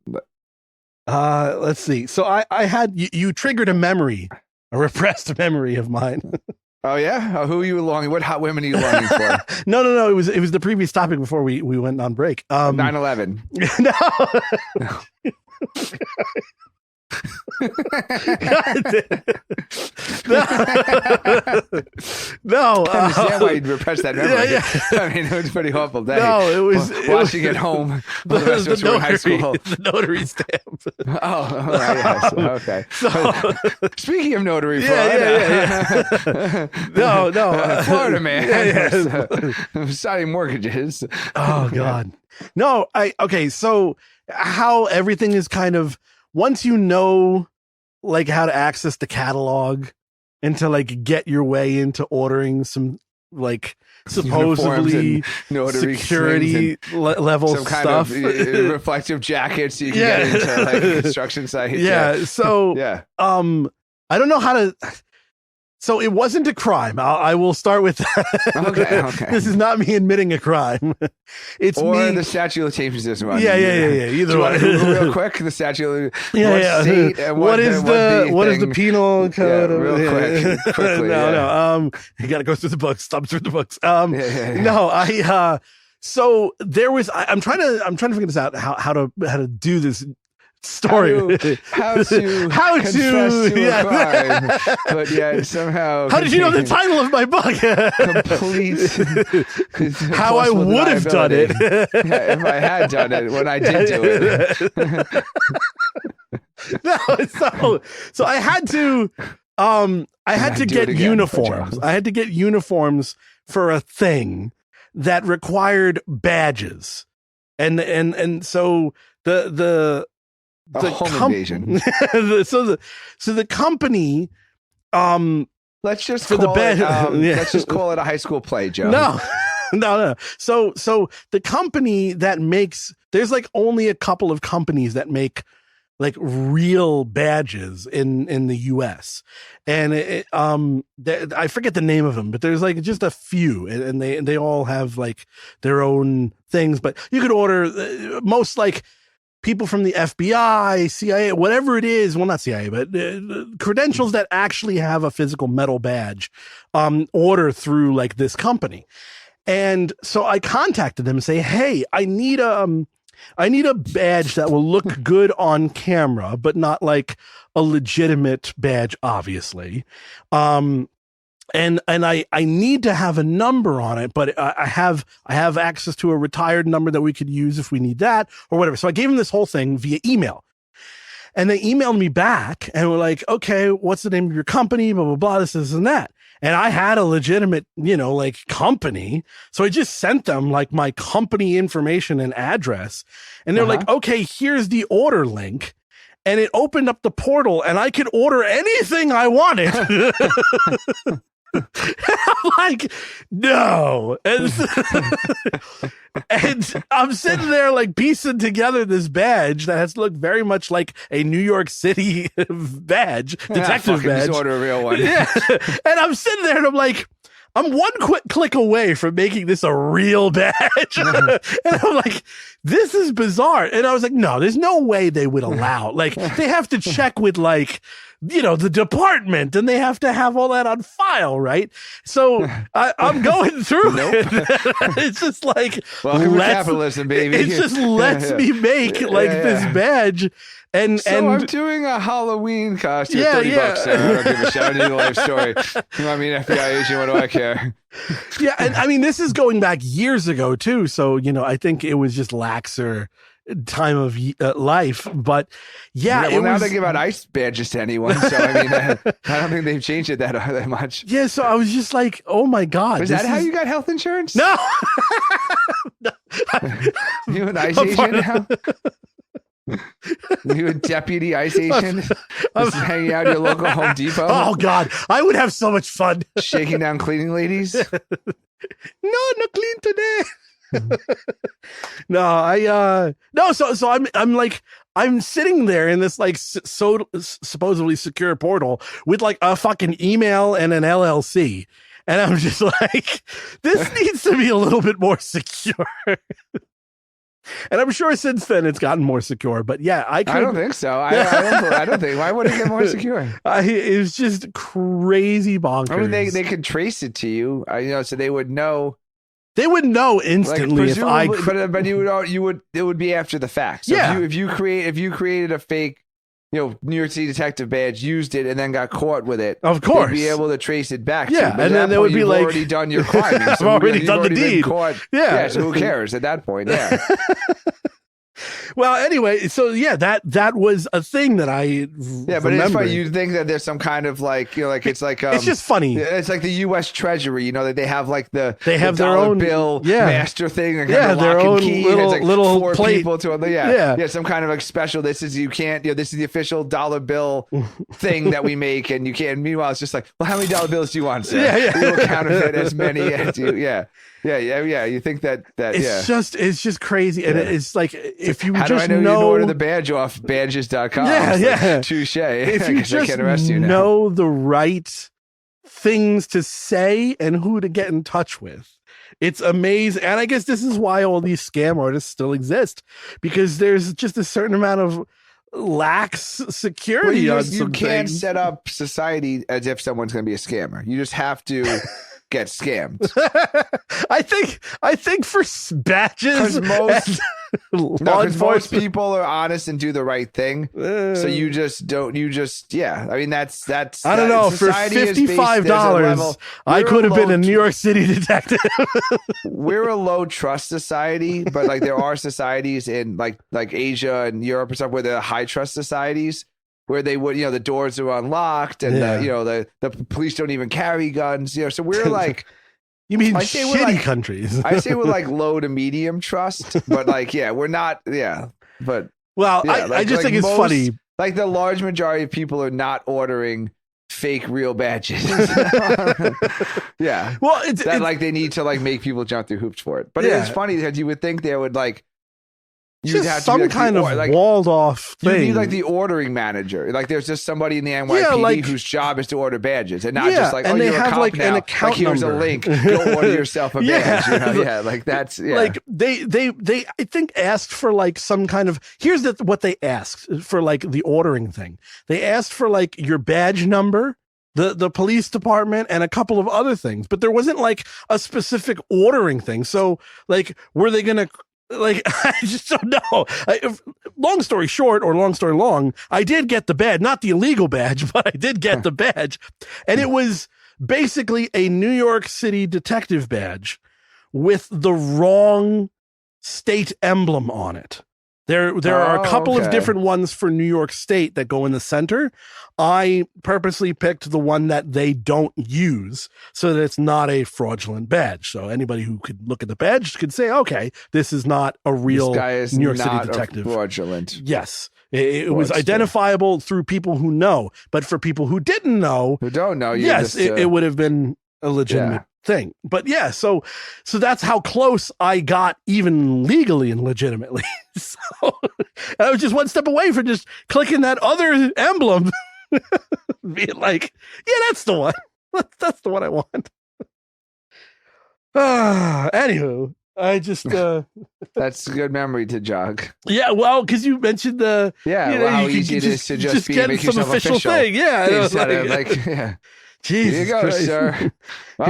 Let's see. So I had you triggered a repressed memory of mine. Oh yeah? Who are you longing? What hot women are you longing for? No. It was the previous topic before we went on break. 9/11. No. No, I understand why you'd repress that memory. Yeah. I mean, it was a pretty awful day. No, it was watching it home. The rest of us were in high school. The notary stamp. Oh, right, yes. Okay. So, speaking of notary fraud, yeah. No, Florida man, yeah. signing mortgages. Oh God, no. Okay. So how everything is kind of, once you know, like, how to access the catalog and to like get your way into ordering some like supposedly security level some kind stuff, of reflective jackets so you can get into like construction sites. Yeah. So I don't know how to. So it wasn't a crime. I will start with that. Okay. This is not me admitting a crime. It's or me. The statute of limitations is one. Yeah. Either one. Real quick, the statute. What is the penal code? Real quick, quickly. No. You got to go through the books. Stop through the books. No. So there was. I'm trying to figure this out. How to do this story. How to confess to a crime, but yet somehow. How did you know the title of my book? Complete. How I would have done it. If I had done it when I did do it. No, so I had to. I had to get uniforms. I had to get uniforms for a thing that required badges, and so the home invasion. so the company, let's just for call the bed. Let's just call it a high school play, Joe. No. So the company that makes, there's like only a couple of companies that make like real badges in the US, and I forget the name of them, but there's like just a few, and they all have like their own things. But you could order most, like, people from the FBI, CIA, whatever it is. Well, not CIA, but credentials that actually have a physical metal badge, order through like this company. And so I contacted them and say, hey, I need a badge that will look good on camera, but not like a legitimate badge, obviously. And I need to have a number on it, but I have access to a retired number that we could use if we need that or whatever. So I gave them this whole thing via email, and they emailed me back and were like, okay, what's the name of your company? Blah, blah, blah, this and that. And I had a legitimate, like, company. So I just sent them like my company information and address, and they're like, okay, here's the order link. And it opened up the portal and I could order anything I wanted. I'm like, no. And I'm sitting there like piecing together this badge that has looked very much like a New York City badge, detective badge. Just order a real one. Yeah. And I'm sitting there and I'm like, I'm one quick click away from making this a real badge. And I'm like, this is bizarre. And I was like, no, there's no way they would allow, like, they have to check with, like, the department, and they have to have all that on file, right? So I'm going through it. It's just like, welcome to capitalism, baby. It just lets me make this badge. And I'm doing a Halloween costume. $30. So I don't give a shit. I need a life story. You want me an FBI agent? What do I care? Yeah, and I mean, this is going back years ago too. So I think it was just laxer time of life, but now they give out ice badges to anyone, so I mean, I don't think they've changed it that much. Yeah, so I was just like, oh my god, is that how you got health insurance? No. You an ice agent now? You a deputy ice agent? Just hanging out at your local Home Depot? Oh god, I would have so much fun shaking down cleaning ladies. No, not clean today. No, so I'm like, I'm sitting there in this like supposedly secure portal with like a fucking email and an LLC, and I'm just like, this needs to be a little bit more secure. And I'm sure since then it's gotten more secure, but yeah, I don't think so. I don't think. Why would it get more secure? It was just crazy bonkers. I mean, they could trace it to you, so they would know. They would know instantly if I. But it would be after the fact. So if you created a fake New York City detective badge, used it, and then got caught with it, of course, they'd be able to trace it back. Yeah, to. And then they would be like, already done your crime. I've already done the deed. Caught. Yeah. So who cares at that point? Yeah. Well, anyway, so yeah, that was a thing that I but it's funny. You think that there's some kind of it's just funny. It's like the U.S. Treasury, that they have their own bill master thing, and their own key, little and it's little four plate. people to some kind of special. This is this is the official dollar bill thing that we make, and you can't. Meanwhile, it's just well, how many dollar bills do you want, sir? We will counterfeit as many as you. Yeah. You think that it's just crazy, and it's like if you how just do I know you can order the badge off badges.com? Yeah. Touche. If you just know the right things to say and who to get in touch with, it's amazing. And I guess this is why all these scam artists still exist, because there's just a certain amount of lax security. You can't set up society as if someone's going to be a scammer. You just have to get scammed. I think for badges, most people are honest and do the right thing. So you just don't. I mean, that's. I don't know. For $55, I could have been a New York City detective. We're a low trust society, but there are societies in like Asia and Europe or stuff where they're high trust societies, where they would, the doors are unlocked and the police don't even carry guns, so we're like, you mean shitty countries? I say we're low to medium trust, but we're not, but I just think it's funny. The large majority of people are not ordering fake real badges. Yeah. Well, they need to make people jump through hoops for it. But it's funny because you would think they would you'd have some kind of walled off thing. You need the ordering manager. There's just somebody in the NYPD whose job is to order badges, and not just and they have an account here's number. A link. Go order yourself a badge. That's they I think asked for some kind of. Here's what they asked for the ordering thing. They asked for your badge number, the police department, and a couple of other things, but there wasn't a specific ordering thing. So were they gonna? I just don't know. Long story short, or long story long, I did get the badge, not the illegal badge, but I did get the badge. And it was basically a New York City detective badge with the wrong state emblem on it. There are a couple of different ones for New York State that go in the center. I purposely picked the one that they don't use so that it's not a fraudulent badge. So anybody who could look at the badge could say, okay, this is not a real New York City detective. Fraudulent. Yes. It was identifiable through people who know, but for people who didn't know, who don't know, it would have been a legitimate thing. But so that's how close I got, even legally and legitimately. So I was just one step away from just clicking that other emblem, being that's the one. That's the one I want. Anywho, I just that's a good memory to jog. Yeah, well, because you mentioned the how easy it is to just get some official thing. Yeah, it Jesus here you go, Christ. Sir. Well,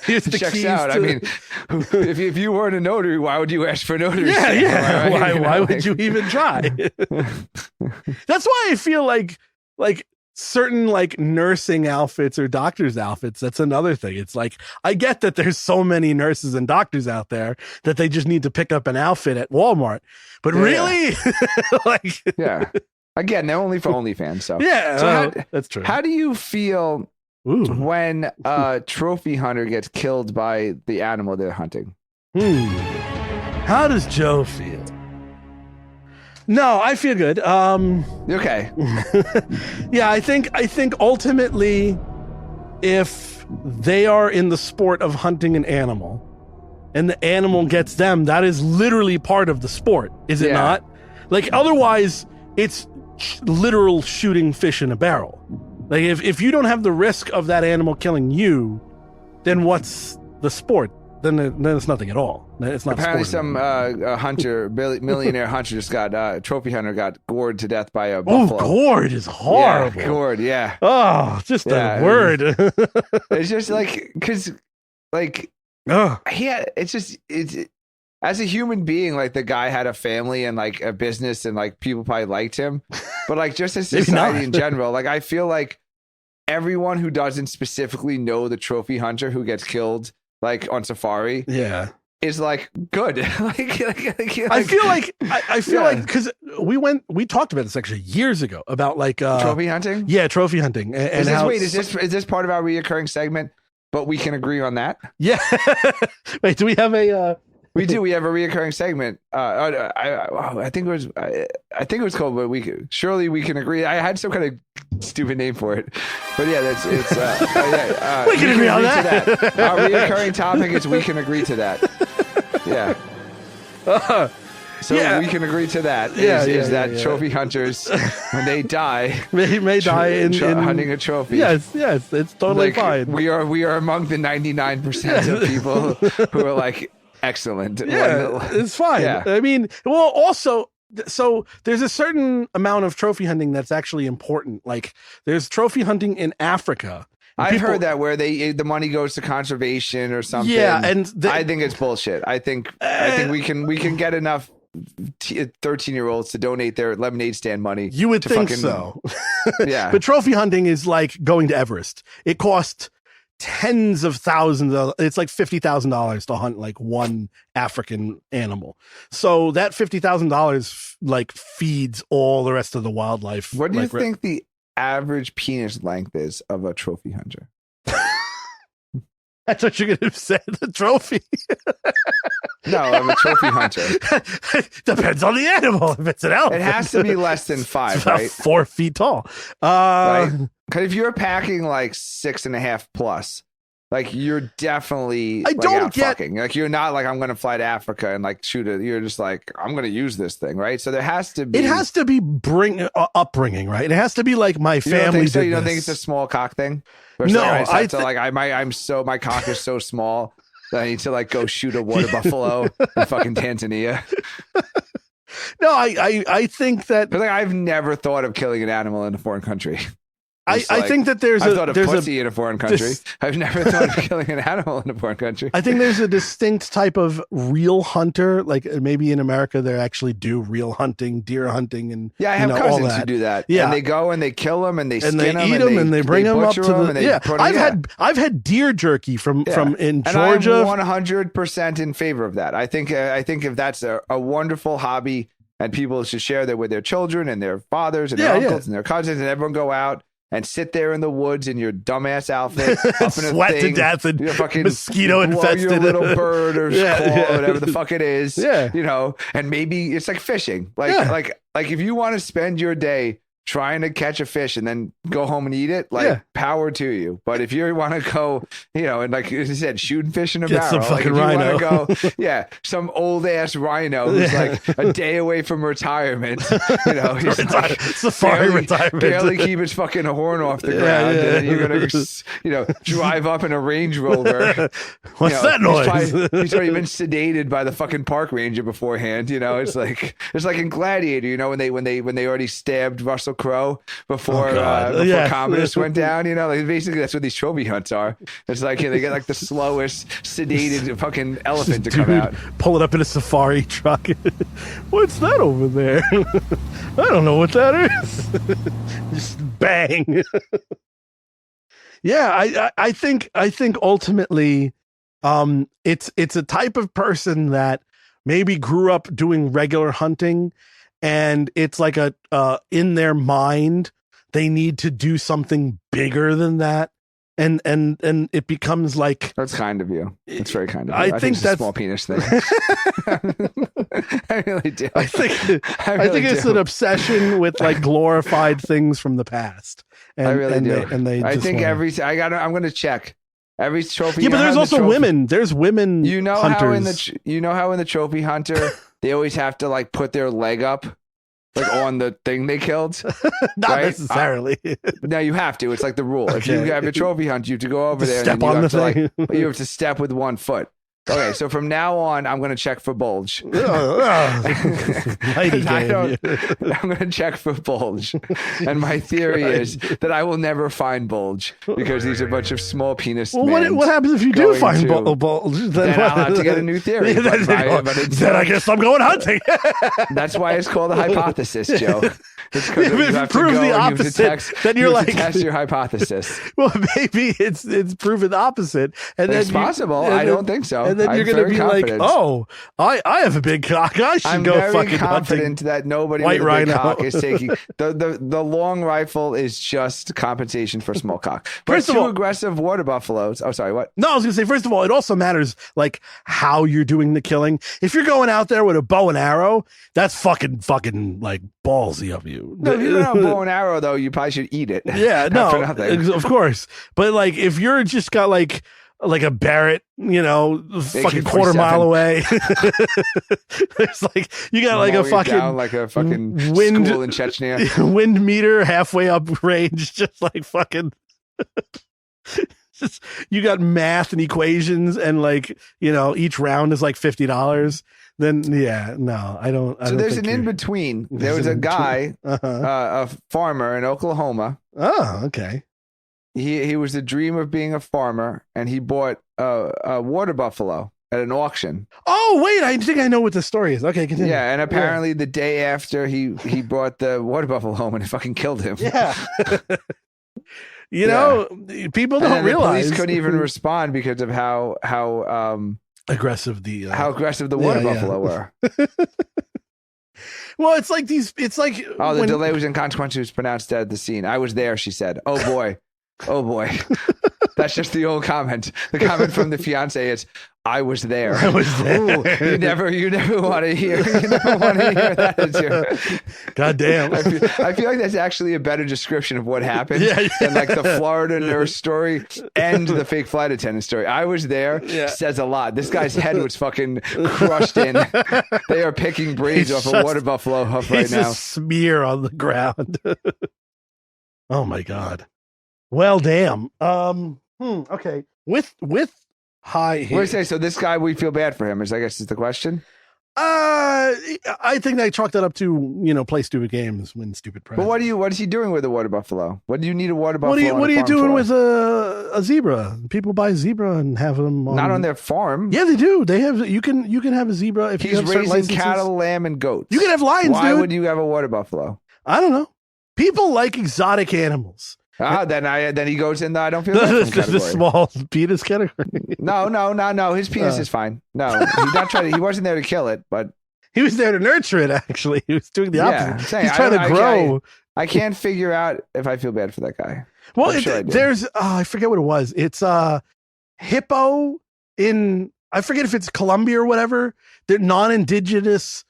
here's the checks keys out. I mean, if you weren't a notary, why would you ask for notary? Yeah. Why would you even try? That's why I feel like certain nursing outfits or doctors' outfits. That's another thing. It's I get that there's so many nurses and doctors out there that they just need to pick up an outfit at Walmart. But really, again, they're only for OnlyFans. So that's true. How do you feel when a trophy hunter gets killed by the animal they're hunting? How does Joe feel? No, I feel good. Okay. Yeah, I think ultimately, if they are in the sport of hunting an animal and the animal gets them, that is literally part of the sport, is it not? Otherwise, it's literal shooting fish in a barrel. If you don't have the risk of that animal killing you, then what's the sport? Then it's nothing at all. It's not. Apparently, some hunter, millionaire hunter, just got trophy hunter got gored to death by a buffalo. Oh, gored is horrible. Yeah, gored, yeah. Oh, just a word. It's just because it's as a human being, like the guy had a family and like a business and like people probably liked him. But like just as society in general, like I feel like everyone who doesn't specifically know the trophy hunter who gets killed like on safari. Yeah. Is like good. I feel like because we talked about this actually years ago about like trophy hunting. Yeah, trophy hunting. And is this part of our reoccurring segment? But we can agree on that. Yeah. Wait, do we have a? We do. We have a reoccurring segment. I think it was called. But surely we can agree. I had some kind of stupid name for it, but yeah, we can agree on that. Our reoccurring topic is we can agree to that. Yeah. So we can agree to that. That trophy hunters, when they die, may die in hunting a trophy. Yes, it's totally fine. We are among the 99% of people who are like excellent. Yeah, it's fine. Yeah. I mean, well, also. So there's a certain amount of trophy hunting that's actually important. Like there's trophy hunting in Africa. I've heard that where the money goes to conservation or something. Yeah, and I think it's bullshit. I think we can get enough 13-year-olds to donate their lemonade stand money. You would think so. Yeah, but trophy hunting is like going to Everest. It costs tens of thousands of, it's like $50,000 to hunt like one African animal. So that $50,000 like feeds all the rest of the wildlife. What do you think the average penis length is of a trophy hunter? That's what you're going to say, the trophy. No, I'm a trophy hunter. Depends on the animal. If it's an elephant, it has to be less than 5, it's about right? 4 feet tall. Right? Because if you're packing like 6.5 plus, like you're definitely fucking. Like you're not like I'm going to fly to Africa and like shoot it. You're just like I'm going to use this thing, right? So there has to be. It has to be upbringing, right? It has to be like my family. You don't think it's a small cock thing? No, my cock is so small that I need to like go shoot a water buffalo in fucking Tanzania. No, I think that like I've never thought of killing an animal in a foreign country. I think that there's I've thought of pussy in a foreign country. I've never thought of killing an animal in a foreign country. I think there's a distinct type of real hunter. Like maybe in America, they actually do real hunting, deer hunting, and I have cousins who do that. Yeah, and they go and they kill them and they skin them and they eat them and they bring them up to the. I've had deer jerky from in Georgia. And I'm 100% in favor of that. I think if that's a wonderful hobby and people should share that with their children and their fathers and their uncles and their cousins and everyone go out and sit there in the woods in your dumbass outfit, up in a sweat thing, to death and fucking mosquito infested, your little bird or squirrel, whatever the fuck it is. Yeah, and maybe it's like fishing. Like if you want to spend your day trying to catch a fish and then go home and eat it, power to you. But if you want to go, and like you said, shooting fish in a barrel, some fucking rhino. Some old ass rhino who's like a day away from retirement. He's like safari retirement, barely keep his fucking horn off the ground, and then you're gonna, drive up in a Range Rover. What's that noise? He's already been sedated by the fucking park ranger beforehand. It's like in Gladiator. When they already stabbed Russell Crowe before Commodus went down, like basically that's what these trophy hunts are. It's like they get like the slowest sedated fucking elephant to come out, pull it up in a safari truck. What's that over there? I don't know what that is. Just bang. I think ultimately it's a type of person that maybe grew up doing regular hunting. And it's like in their mind, they need to do something bigger than that. And it becomes like, that's kind of you. It's very kind of you. I think it's that's a small penis thing. I really do. I think it's an obsession with like glorified things from the past. And, I really do. I think I'm going to check every trophy. Yeah, but there's also women. There's women. Hunters. How in the trophy hunter they always have to like put their leg up, like on the thing they killed. Not necessarily. No, you have to. It's like the rule. Okay. If you have a trophy hunt, you have to go over there step on the thing. you have to step with one foot. Okay, so from now on, I'm going to check for bulge. I'm going to check for bulge. And my theory is that I will never find bulge because these are a bunch of small penis men. What happens if you do find bulge? Then I'll have to get a new theory. Then I guess I'm going hunting. That's why it's called a hypothesis, Joe. It's because if it proves the opposite, then you're like, test your hypothesis. Well, maybe it's proven the opposite, and it's possible. I don't think so. And then you're going to be confident. Like, oh, I have a big cock. I should go fucking hunting. I'm very confident that nobody with a big cock is taking the long rifle is just compensation for small cock. But first of all, aggressive water buffaloes. Oh, sorry, what? No, I was going to say, first of all, it also matters like how you're doing the killing. If you're going out there with a bow and arrow, that's fucking like ballsy of you. No, if you don't have a bow and arrow, though, you probably should eat it. Yeah, no, of course. But like, if you're just got like a Barrett, fucking quarter mile away, it's like you got like a fucking wind school in Chechnya, wind meter halfway up range, just like fucking. Just, you got math and equations, and like each round is like $50. Then I don't. So there's an in between. There was a guy, a farmer in Oklahoma. Oh, okay. He was the dream of being a farmer, and he bought a water buffalo at an auction. Oh wait, I think I know what the story is. Okay, continue. Yeah, and apparently the day after he brought the water buffalo home, and it fucking killed him. Yeah. People don't realize. The police couldn't even respond because of how aggressive the water buffalo were. Well, it's like these. It's like the delay was inconsequential. He was pronounced dead at the scene. I was there, she said. Oh boy. That's just the old comment. The comment from the fiance is, "I was there." I was there. Ooh, you never want to hear. You never want to hear that. God damn. I feel like that's actually a better description of what happened than like the Florida nurse story and the fake flight attendant story. I was there says a lot. This guy's head was fucking crushed in. They are picking braids off a water buffalo hoof right now. He's a smear on the ground. Oh my God. Well, damn. Okay. With high. What do you say? So this guy, we feel bad for him. I guess is the question. I think they chalk that up to play stupid games, win stupid prizes. But what is he doing with a water buffalo? What do you need a water buffalo? What are you doing with a zebra? People buy zebra and have them not on their farm. Yeah, they do. They have. You can have a zebra if he's you have raising cattle, lamb, and goats. You can have lions. Why would you have a water buffalo? I don't know. People like exotic animals. Then he goes in the I don't feel bad the small penis category. No. His penis is fine. No, he's not trying. He wasn't there to kill it, but he was there to nurture it. Actually, he was doing the opposite. He's trying to grow. I can't figure out if I feel bad for that guy. Well, I forget what it was. It's hippo in I forget if it's Colombia or whatever. They're non-indigenous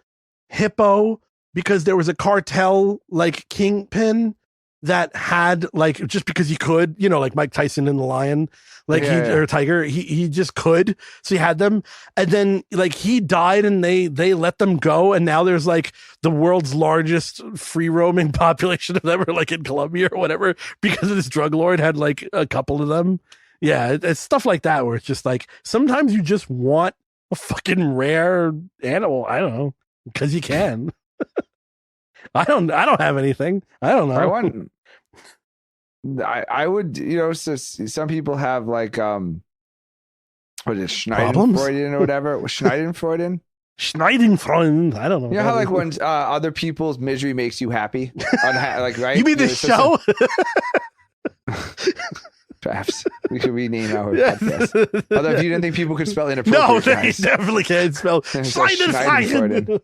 hippo because there was a cartel like kingpin that had like just because he could, like Mike Tyson in The Lion, or Tiger, he just could, so he had them, and then like he died, and they let them go, and now there's like the world's largest free roaming population of them, or like in Colombia or whatever, because of this drug lord had like a couple of them. Yeah, it's stuff like that where it's just like sometimes you just want a fucking rare animal. I don't know, because you can. I don't have anything. I don't know. I would, so some people have like, what is it, Schneidenfreude or whatever? Schneidenfreude? Schneidenfreude. I don't know. You know how like when other people's misery makes you happy? Right? You mean this show? Perhaps we should rename our podcast. Although if you didn't think people could spell inappropriate, no, they definitely can't spell Schneidenfreude.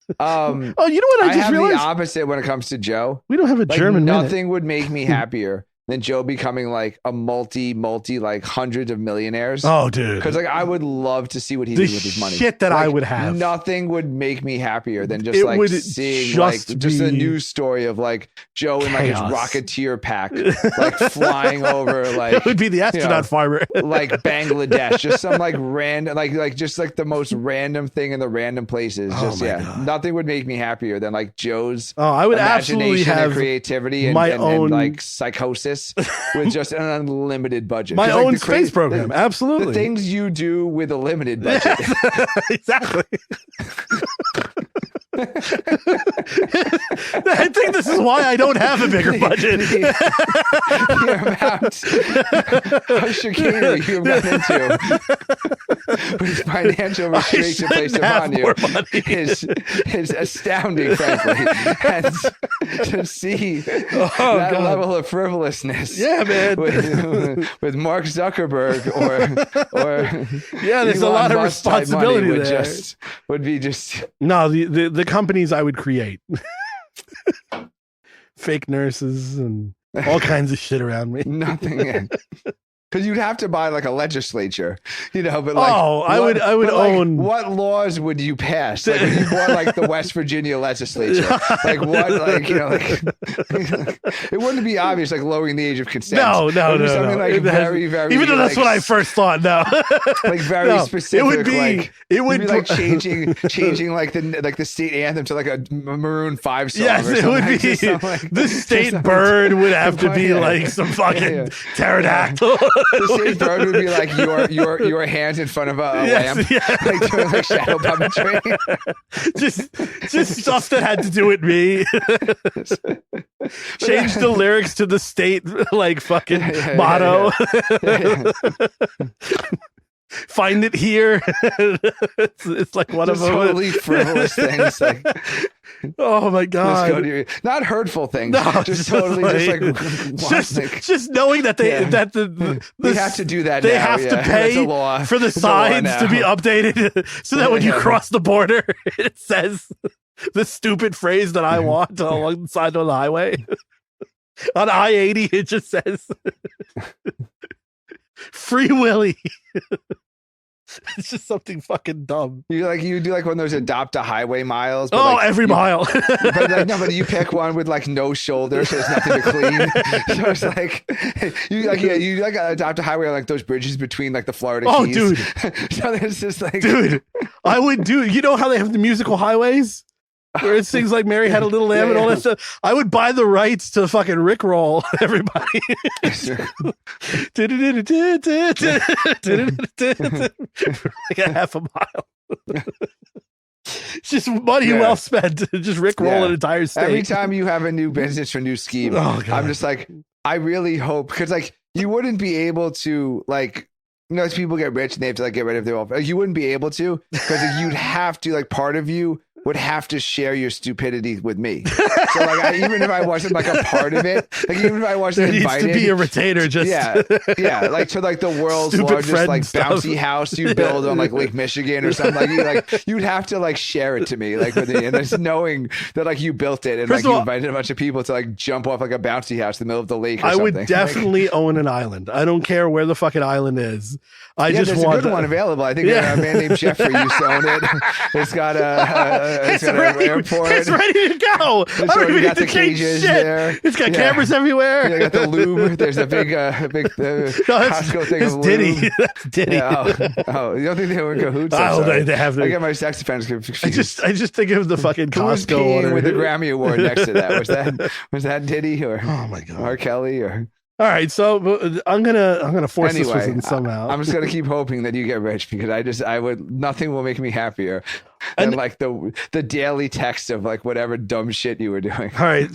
You know what I just have realized? The opposite when it comes to Joe. We don't have a German nothing would make me happier than Joe becoming like a multi like hundreds of millionaires. Oh, dude. Because like I would love to see what he did with his money. Shit that I would have. Nothing would make me happier than just like seeing just a news story of like Joe in like his Rocketeer pack, like flying over like it would be the astronaut farmer. Like Bangladesh. Just some like random like just like the most random thing in the random places. Nothing would make me happier than like Joe's I would imagination absolutely have and creativity and like psychosis Crisis with just an unlimited budget. My own space program, absolutely. The things you do with a limited budget. Exactly. I think this is why I don't have a bigger budget. The amount of chicanery you've gotten into with financial restraints placed upon you is astounding, frankly. And to see that level of frivolousness with Mark Zuckerberg or there's Elon a lot of Musk responsibility would there. Would be just no, the companies I would create. Fake nurses and all kinds of shit around me. Nothing. Because you'd have to buy like a legislature, but like, I would own. What laws would you pass? Like if you bought like the West Virginia legislature, like what, like it wouldn't be obvious, like lowering the age of consent. No. Like very, very. Even though that's what I first thought. No, like very specific. It would be like changing like the state anthem to like a Maroon 5 song. Yes, it would be. The state bird would have to be like some fucking pterodactyl. The state bird would be like your hands in front of a lamp, like doing like shadow puppetry. just stuff that had to do with me. Change the lyrics to the state like fucking motto. Find it here. It's like one just of them. Totally frivolous things. Like, oh my god! Not hurtful things. No, just totally just knowing that they that we have to do that. They now, have to pay for the signs to be updated, so that when you cross the border, it says the stupid phrase that I want along the side of the highway. On I-80, it just says "Free Willy." It's just something fucking dumb. You do like one of those adopt a highway miles. But like, every mile. but you pick one with like no shoulder, so there's nothing to clean. So it's like you adopt a highway on like those bridges between like the Florida Keys. Oh, dude. So there's just like, dude, I would do. You know how they have the musical highways? Where it sings like Mary Had a Little Lamb and all that stuff. I would buy the rights to fucking Rickroll everybody. Like a half a mile. It's just money well spent. Just Rickroll an entire state. Every time you have a new business or new scheme, I'm just like, I really hope, because like you wouldn't be able to like, as people get rich and they have to like get rid of their old, like, you wouldn't be able to, because you'd have to, like, part of you would have to share your stupidity with me. So like, even if I wasn't like a part of it, like even if I wasn't invited, needs to be a retainer. Just like to like the world's largest like bouncy house you build on like Lake Michigan or something. Like you'd have to like share it to me, like with me, and just knowing that like you built it and like you invited a bunch of people to like jump off like a bouncy house in the middle of the lake. Or I something. would definitely own an island. I don't care where the fucking island is. There's a good one available. I think a man named Jeffrey used to own it. It's got it's ready, airport. It's ready to go. I don't even need to change shit. There. It's got cameras everywhere. You got the lube. There's a big Costco thing of Diddy. lube. That's Diddy. Yeah, you don't think they were in cahoots? They have. I get my sex offenders confused. I just think of the fucking Costco order with the Grammy Award next to that. Was that Diddy or oh my god, R. Kelly or? All right, so I'm gonna force this one somehow. I'm just gonna keep hoping that you get rich, because nothing will make me happier than like the daily text of like whatever dumb shit you were doing. All right,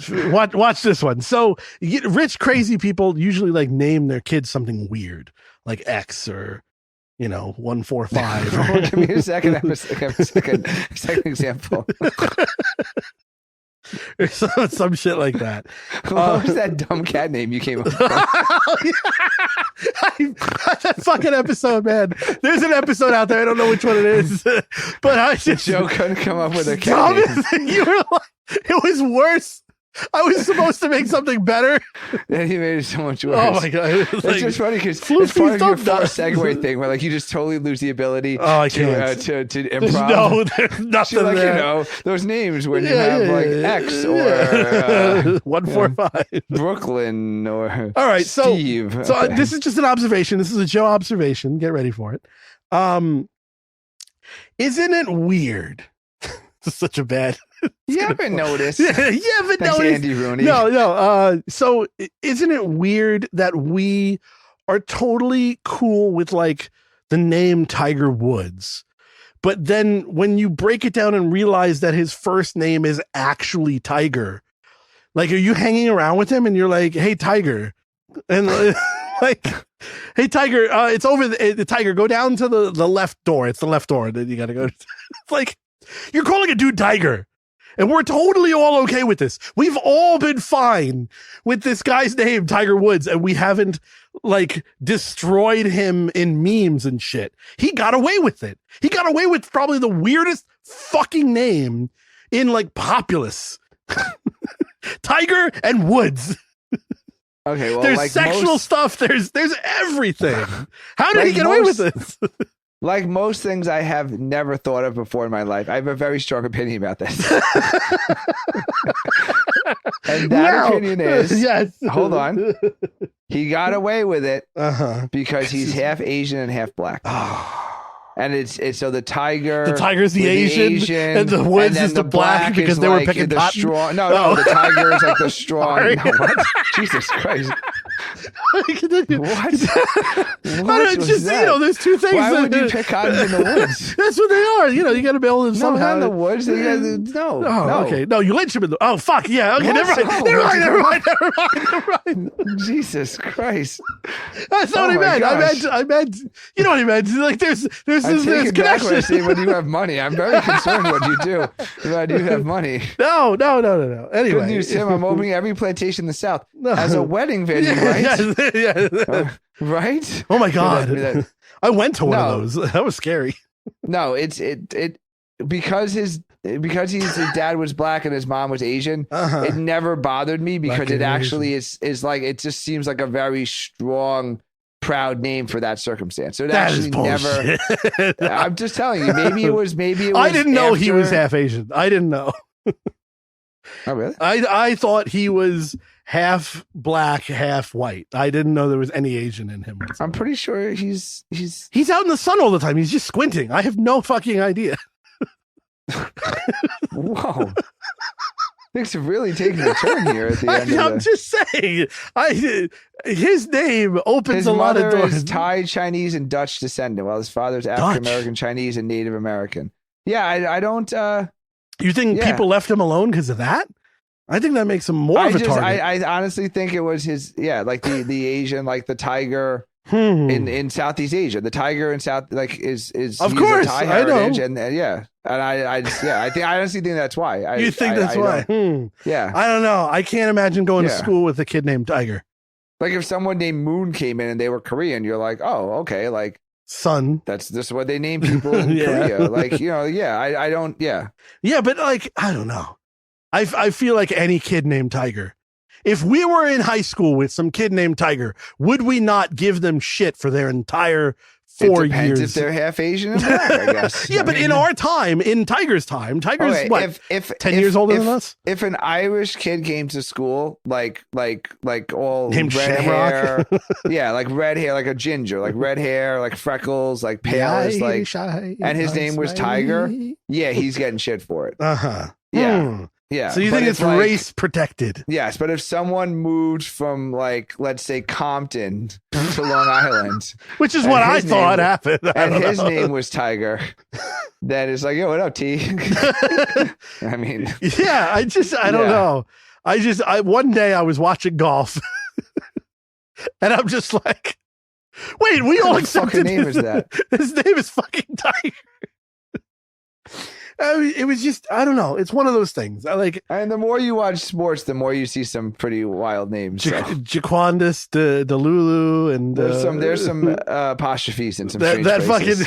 watch this one. So rich crazy people usually like name their kids something weird, like X or 145. Give me a second example. Or some shit like that. What was that dumb cat name you came up with? That fucking episode, man. There's an episode out there. I don't know which one it is, but Joe couldn't come up with a cat name. You were like, it was worse. I was supposed to make something better. And he made it so much worse. Oh my god! It's just funny because it's part of your forced segue thing where like you just totally lose the ability to improv. There's nothing like, there. Those names when you have like X or 145 Brooklyn or all right, Steve. So this is just an observation. This is a Joe observation. Get ready for it. Isn't it weird? such a bad. You haven't noticed. Yeah, you haven't Thanks, noticed. Andy Rooney. No. So isn't it weird that we are totally cool with like the name Tiger Woods, but then when you break it down and realize that his first name is actually Tiger, like, are you hanging around with him and you're like, hey, Tiger, and like, hey, Tiger, it's over the Tiger, go down to the left door. It's the left door that you got to go to. It's like, you're calling a dude Tiger. And we're totally all okay with this. We've all been fine with this guy's name, Tiger Woods, and we haven't like destroyed him in memes and shit. He got away with it. He got away with probably the weirdest fucking name in like populace. Tiger and Woods. Okay, well, there's like sexual stuff. There's everything. How did he get away with this? Like most things I have never thought of before in my life, I have a very strong opinion about this. And that opinion is, yes. Hold on, he got away with it because he's half Asian and half black. And it's so the tiger's the Asian, and the Woods is the black because they were picking cotton. No, the tiger is like the strong. No, what? Jesus Christ! What? Just that? There's two things. Why would you pick cotton in the woods? That's what they are. You got to be able to somehow. Not in the woods. No. Okay. No, you lynch him in the. Oh, fuck. Yeah. Okay. Never mind. Jesus Christ. That's not what I meant. I meant. You know what I meant? Like there's connection. When you have money, I'm very concerned what you do. If I do have money. No. Anyway, good news, Tim. I'm opening every plantation in the South as a wedding venue, right? Yeah. Right? Oh my God! I went to one of those. That was scary. No, it's because his dad was black and his mom was Asian. It never bothered me because it actually is like, it just seems like a very strong, proud name for that circumstance. So it actually never. I'm just telling you. Maybe it was. I didn't know he was half Asian. I didn't know. Oh really? I thought he was half black, half white. I didn't know there was any Asian in him. I'm pretty sure he's out in the sun all the time. He's just squinting. I have no fucking idea. Whoa. Things have really taken a turn here at the end. I'm just saying. His name opens a lot of doors. His mother is Thai, Chinese, and Dutch descendant, while his father's African American, Chinese, and Native American. Yeah, I don't. You think people left him alone because of that? I think that makes him more of a target. I honestly think it was his, like the Asian, like the tiger in Southeast Asia. The tiger in South, like is of course, Thai heritage, and I honestly think that's why. You think that's why? Yeah, I don't know. I can't imagine going to school with a kid named Tiger. Like if someone named Moon came in and they were Korean, you're like, oh, okay, like Sun. That's just what they name people in Korea. Like, I don't. Yeah, but like, I don't know. I feel like any kid named Tiger. If we were in high school with some kid named Tiger, would we not give them shit for their entire 4 it depends years? If they're half Asian and black, I guess. In our time, in Tiger's time, Tiger's what? If 10 years older than us? If an Irish kid came to school, like all named red Shamrock. hair, like red hair, like a ginger, like red hair, like freckles, like pale as like, and his name was Tiger. Yeah, he's getting shit for it. Yeah. Yeah. So you think it's like, race protected? Yes, but if someone moved from like, let's say Compton to Long Island, which is what I thought happened, and his name was Tiger, then it's like, yo, what up, T? I mean, I don't know. One day I was watching golf, and I'm just like, wait, we all accepted name is that? His name is fucking Tiger. I mean, it was just, I don't know. It's one of those things. And the more you watch sports, the more you see some pretty wild names. Jaquandis, Delulu, and there's some apostrophes and some that fucking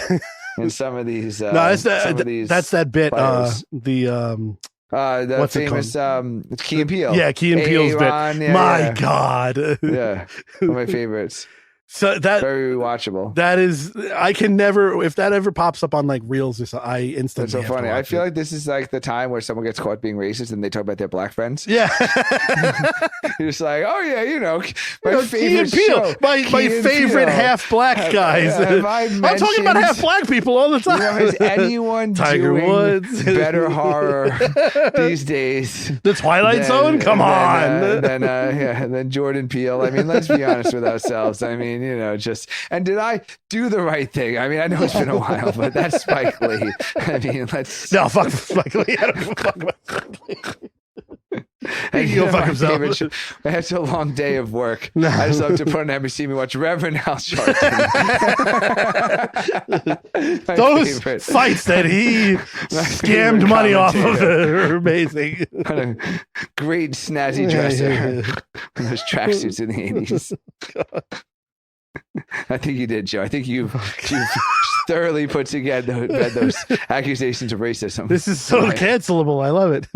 in some of these. That's that bit. The famous Key and Peele. Yeah, Key and Peele's bit. My God. Yeah, one of my favorites. So that very rewatchable. That is, I can never, if that ever pops up on like Reels or something, I instantly. That's so funny. I feel like this is like the time where someone gets caught being racist and they talk about their black friends. Yeah. You're just like, oh yeah, my favorite show, my favorite half black guys. I'm talking about half black people all the time. Is anyone Tiger doing Woods better horror these days? The Twilight Zone? Come on. Then Jordan Peele. I mean, let's be honest with ourselves. I mean, and did I do the right thing? I mean, I know it's been a while, but that's Spike Lee. I mean, No, fuck Spike Lee. I don't give a fuck about Spike Lee. He can go fuck himself. After a long day of work, I just love to put on NBC and watch Reverend Al Sharpton. Those fights that he scammed money off of are amazing. What a great snazzy dresser. Those tracksuits in the 80s. God. I think you did, Joe. I think you've thoroughly put together those accusations of racism. This is so cancelable. I love it.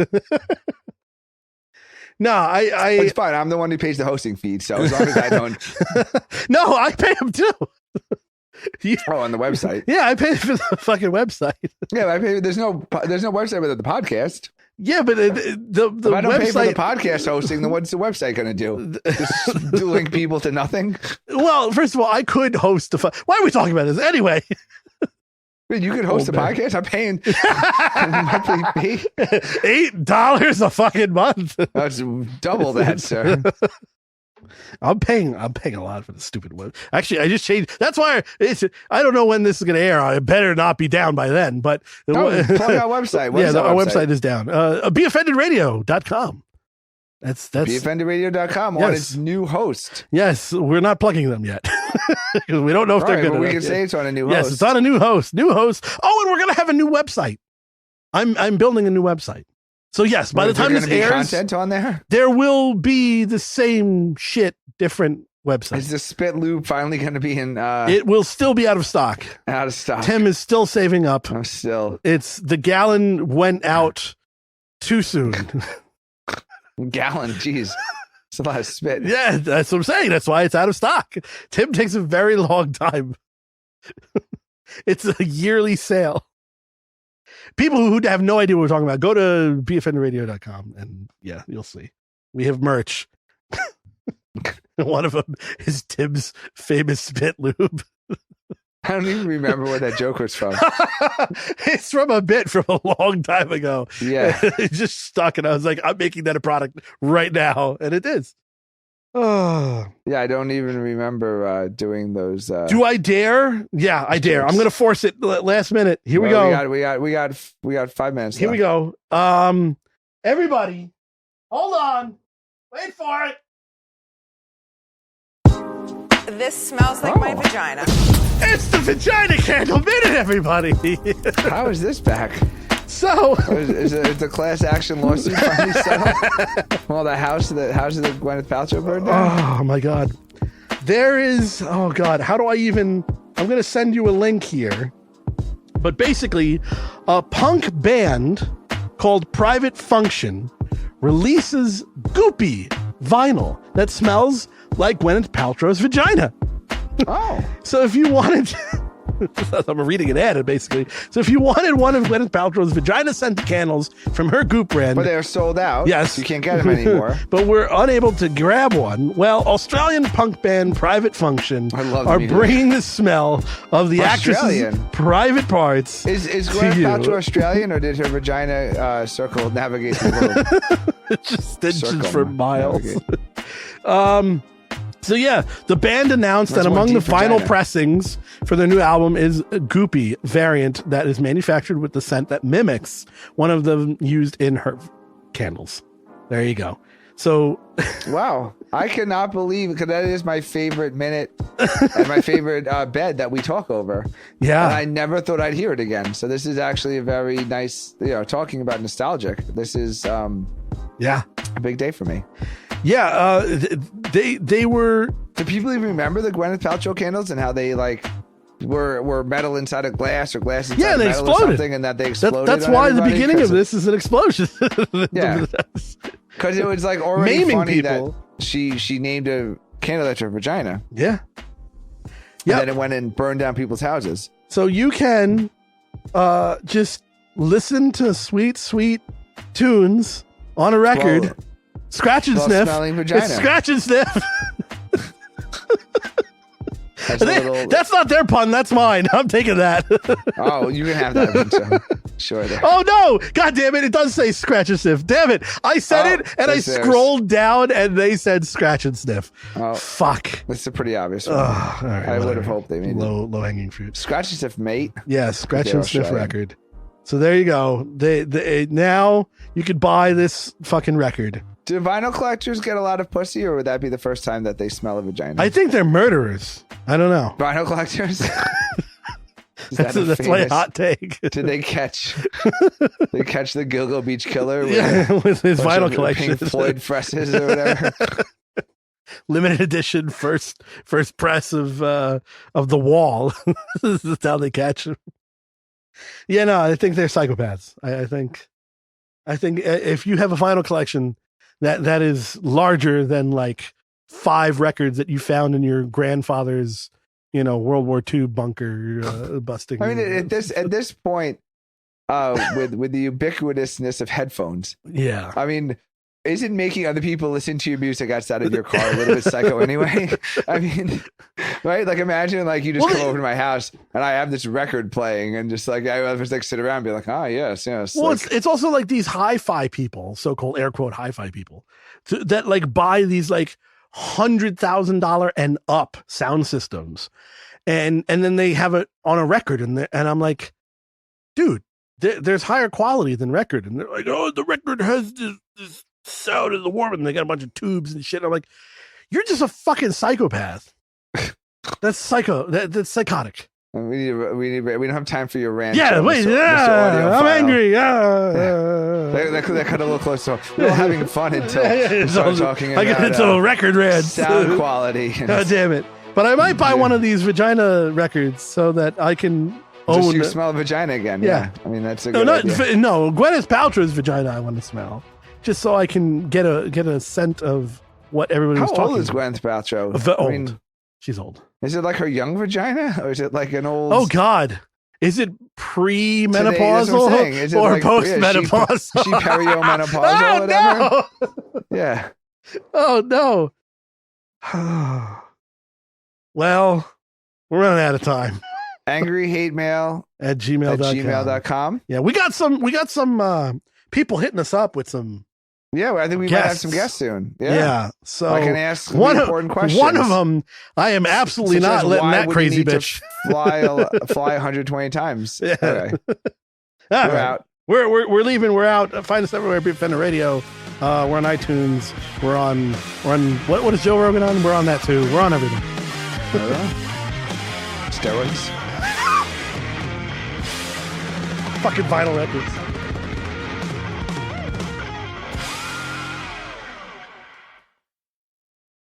No, it's fine. I'm the one who pays the hosting feed, so as long as I don't. No, I pay him too. On the website. Yeah, I pay for the fucking website. Yeah, I pay. There's no website without the podcast. Yeah, but the if I don't website... pay for the podcast hosting, then what's the website going to do? Just link people to nothing? Well, first of all, I could host why are we talking about this anyway? You could host a podcast. I'm paying monthly fee. $8 a fucking month. That's double that, sir. I'm paying a lot for the stupid web. Actually, I just changed. That's why I don't know when this is going to air. It better not be down by then. But plug our website. Our website is down. BeOffendedRadio.com. That's BeOffendedRadio.com on its new host. Yes, we're not plugging them yet because we don't know if they're good. But we can say it's on a new host. Yes, it's on a new host. Oh, and we're going to have a new website. I'm building a new website. So yes, by the time this airs, content on there will be the same shit, different website. Is the Spit Lube finally going to be in? It will still be out of stock. Out of stock. Tim is still saving up. I'm still. It's the gallon went out too soon. Gallon, jeez. It's a lot of spit. Yeah, that's what I'm saying. That's why it's out of stock. Tim takes a very long time. It's a yearly sale. People who have no idea what we're talking about, go to BeOffendedRadio.com and you'll see. We have merch. One of them is Tim's famous spit lube. I don't even remember where that joke was from. It's from a bit from a long time ago. Yeah. It just stuck, and I was like, I'm making that a product right now. And it is. Oh. Yeah, I don't even remember doing those. Do I dare? Yeah, I dare. I'm going to force it last minute. Here we go. We got 5 minutes Here left. we go. Everybody, hold on. Wait for it. This smells like my vagina. It's the Vagina Candle Minute, everybody. How is this back? So is the class action lawsuit finally settled? Well, the house of the Gwyneth Paltrow burned down. Oh my God, there is. Oh God, how do I even? I'm gonna send you a link here. But basically, a punk band called Private Function releases goopy vinyl that smells like Gwyneth Paltrow's vagina. Oh. So if you wanted... I'm reading an ad, basically. So if you wanted one of Gwyneth Paltrow's vagina-scented candles from her Goop brand... But they're sold out. Yes. So you can't get them anymore. But we're unable to grab one. Well, Australian punk band Private Function are bringing the smell of the actress's private parts. Is Gwyneth Paltrow Australian, or did her vagina circle navigate the globe? It's just stitches for miles. So yeah, the band announced that among the final pressings for their new album is a goopy variant that is manufactured with the scent that mimics one of them used in her candles. There you go. So wow, I cannot believe, because that is my favorite minute and my favorite bed that we talk over. Yeah, and I never thought I'd hear it again. So this is actually a very nice, talking about nostalgic. This is a big day for me. Yeah, they were. Do people even remember the Gwyneth Paltrow candles and how they were metal inside a glass or glass inside they metal exploded. Or something, and that they exploded? That's why the beginning of this is an explosion. Yeah, because it was already maiming funny people. that she named a candle after her vagina. Yeah. Yep. And then it went and burned down people's houses. So you can just listen to sweet, sweet tunes on a record, scratch and sniff. It's scratch and sniff. That's not their pun. That's mine. I'm taking that. Oh, you can have that. Sure. Oh, no. God damn it. It does say scratch and sniff. Damn it. I said it and I scrolled down and they said scratch and sniff. Oh, fuck. That's a pretty obvious one. Right, I would have hoped they made low hanging fruit. Scratch and sniff, mate. Yeah, scratch and sniff record. So there you go. They now you could buy this fucking record. Do vinyl collectors get a lot of pussy, or would that be the first time that they smell a vagina? I think they're murderers. I don't know. Vinyl collectors? That's my hot take. Did they catch the Gilgo Beach Killer with his vinyl collection? Pink Floyd fresses or whatever. Limited edition first press of The Wall. This is how they catch him. Yeah, no, I think they're psychopaths. I think if you have a vinyl collection that is larger than like 5 records that you found in your grandfather's, World War II bunker busting. I mean, at this point, with the ubiquitousness of headphones. Yeah. I mean, isn't making other people listen to your music outside of your car a little bit psycho anyway? I mean, right? Like, imagine like you just come over to my house and I have this record playing and just like I just like sit around and be like, yes. Well, like, it's also like these hi-fi people, so-called air quote hi-fi people, that like buy these like $100,000 and up sound systems, and then they have it on a record, and I'm like, dude, there's higher quality than record, and they're like, oh, the record has this sound in the warm, and they got a bunch of tubes and shit. I'm like, you're just a fucking psychopath. That's psycho. That's psychotic. We don't have time for your rant. Yeah, wait, Mr. I'm angry. That cut a little close. So we're all having fun until we start talking about. I get into a record rant. Sound quality. God damn it! But I might buy one of these vagina records so that I can own. Just you smell a vagina again. Yeah. I mean, that's a good idea. No, Gwyneth Paltrow's vagina I want to smell, just so I can get a scent of what everybody was talking about. How old is Gwyneth Paltrow? Old. I mean, she's old. Is it like her young vagina, or is it like an old? Oh God, is it pre-menopausal or like, post-menopausal? She perimenopausal or whatever. No. Yeah. Oh no. Well, we're running out of time. Angry hate mail at gmail.com. Yeah, we got some people hitting us up with some. Yeah, well, I think we might have some guests soon. Yeah. So I can ask important questions. One of them, I am absolutely not letting that crazy bitch fly 120 times. Yeah. Okay. We're out. We're leaving. We're out. Find us everywhere. Beat Fender Radio. We're on iTunes. We're on what is Joe Rogan on? We're on that too. We're on everything. Steroids. Fucking vinyl records.